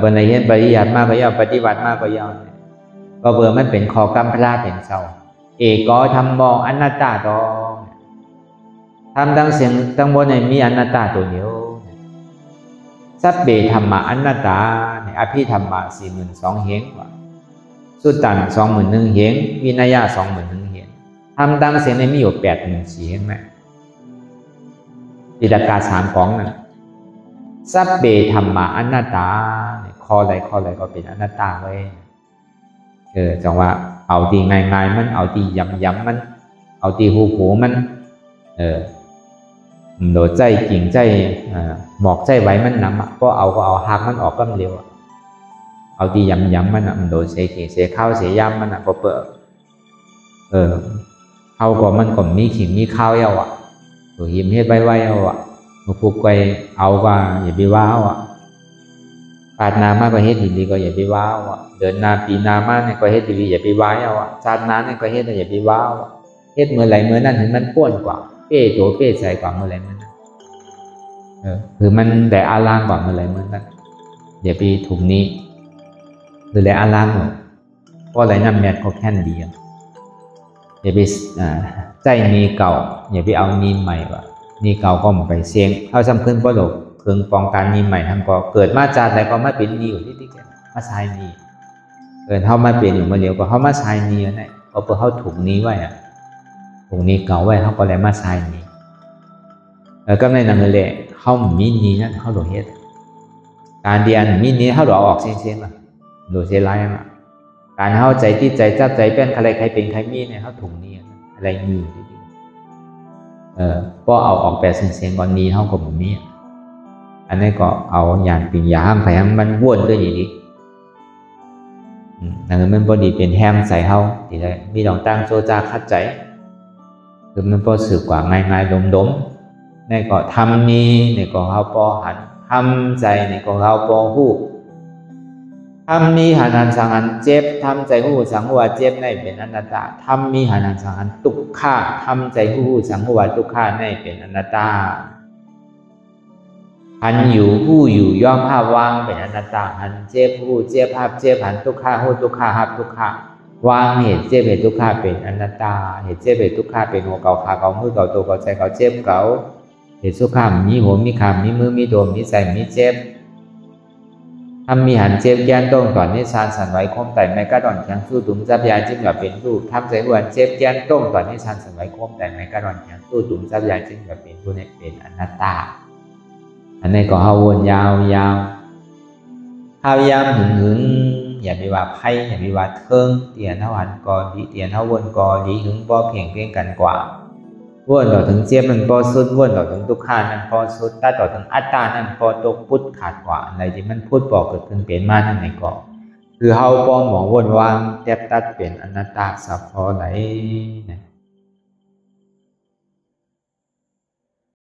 บนในเห็นปริยัติมากก็ย่อปฏิบัติมากก็ย่อก็เบอร์มันเป็นคอกรรมพลาเป็นเศร้าเอกอธรรมมองอนัตตาตอทำทั้งเสียงทั้งบนในมีอนัตตาตัวเดียวสัพเพธรรมะอนัตตาเนี่ยอภิธรรมะ42,000 เหงว่ะสุตตัน21,000 เหงวินัยะ21,000 เหงทำทั้งเสียงในมีอยู่84,000 เหงไหมปิฎกา3 ของนั่นสัพเพธรรมะอนัตตาเนี่ยข้อใดก็เป็นอนัตตาไว้จังว่าเอาตีง่ายมันเอาตีย้ำมันเอาตีหูมันโดดใจจริงใจหมอกใจไว้มันนำก็เอาหักมันออกก็เร็วเอาตีย้ำมันมันโดดเสียข้าวเสียย่ำมันก็เปิดเขาก็มันก็มีขิงมีข้าวเอาตัวหิมเฮ็ดไว้เอามาผูกไว้เอาว่าอย่าไปว้าวปาดนามากก็เฮ็ดดีก็อย่าไปว้าวเดินนาปีนามาเนี่ยก็เฮ็ดดีอย่าไปว้าวชาตินั้นเนี่ยก็เฮ็ดอย่าไปว้าวเฮ็ดเมื่อไหร่เมื่อนั้นเห็นมันป้วนกว่าเป้ตัวเป้ใส่กว่าเมื่อไหร่เมื่อนั้นคือมันแต่อาลางกว่าเมื่อไหร่เมื่อนั้นอย่าไปถุงนี้หรือแต่อาลางเพราะอะไรน้ำแมทเขาแค่นดีอย่าไปใจมีเก่าอย่าไปเอานีใหม่ว่ะนี่เก่าก็มาไปเสียงเขาสำคัญเพราะหลบเครื่องป้องกันนีใหม่ทั้งก็เกิดมาจากอะไรก็มาเป็นนีอยู่ที่แกมาใช้นีเขามาเป็นอยู่มาเดียวก็เขามาใช้นีนั่นเขาเปิดเขาถุงนี้ไว้ถุงนี้เก่าไว้เขาก็เลยมาใช้นีก็ในนั้นเลยเขามีนีนั่นเขาโดดเฮ็ดการเรียนมีนี้เขาโดดออกเสียงๆล่ะโดดเสียไรอ่ะการเข้าใจที่ใจจับใจเป็นใครเป็นใครมีเนี่ยเขาถุงนี้อะไรมีอยู่ที่ก็เอาออกแบบเสียงก่อนนี้เขาก็แบบนี้อันนี้ก็เอาอย่างปิ่งยาห้ามไผ่ห้ามมันวนด้วยอย่างนี้นั่นมันพอดีเป็นแฮมใส่เขาทีไรมีดองตั้งโซจาคัดใจคือมันพอสืบกว่าง่ายๆดมนี่ก็ทำนี้นี่ก็เขาพอหันทำใจนี่ก็เขาพอหูทำนี้หันสังหันเจ็บทำใจหูสังหัวเจ็บในเป็นอนัตตาทำนี้หันสังหันทุกข์ทำใจหูสังหัวทุกข์ในเป็นอนัตตาหันอยู่ผู้อยู่ย่อมภาพวางเป็นอนัตตาหันเจ็บผู้เจ็บภาพเจ็บหันทุกข์หูทุกข์หับทุกข์วางเหตุเจ็บเหตุทุกข์เป็นอนัตตาเหตุเจ็บเหตุทุกข์เป็นหัวเก่าขาเก่ามือเก่าตัวเก่าใจเก่าเจ็บเก่าเหตุสุขมีหัวมีขามมีมือมีตัวมีใจมีเจ็บทำมีหันเจ็บแก้นต้งตอนนี้ชานสันไหวคมแต่ไม่กระดอนแข็งสู้ตุ่มจับยาจึงแบบเป็นรูปทำใจหัวเจ็บแก้นต้งตอนนี้ชานสันไหวคมแต่ไม่กระดอนแข็งสู้ตุ่มจับยาจึงแบบเป็นผู้นี้เป็นอนัตตาอันนี้ก็เอาวนยาวข้าวยามหึงอย่าไปว่าไพ่อย่าไปว่าเทิงเตียนเท่าหันกอดีเตียนเท่าวนกอดีหึงบ่เพียงกันกว่าวนต่อถึงเจ็บมันพอสุดวนต่อถึงทุกขานั้นพอสุดถ้าต่อถึงอัตตานั้นพอตกพุทธขาดกว่าอะไรที่มันพุทธบอกเกิดขึ้นเป็นมานั่นไหนก็คือเฮาปอหมองวนวางแทบตัดเป็นอนัตตาสัพพอไหล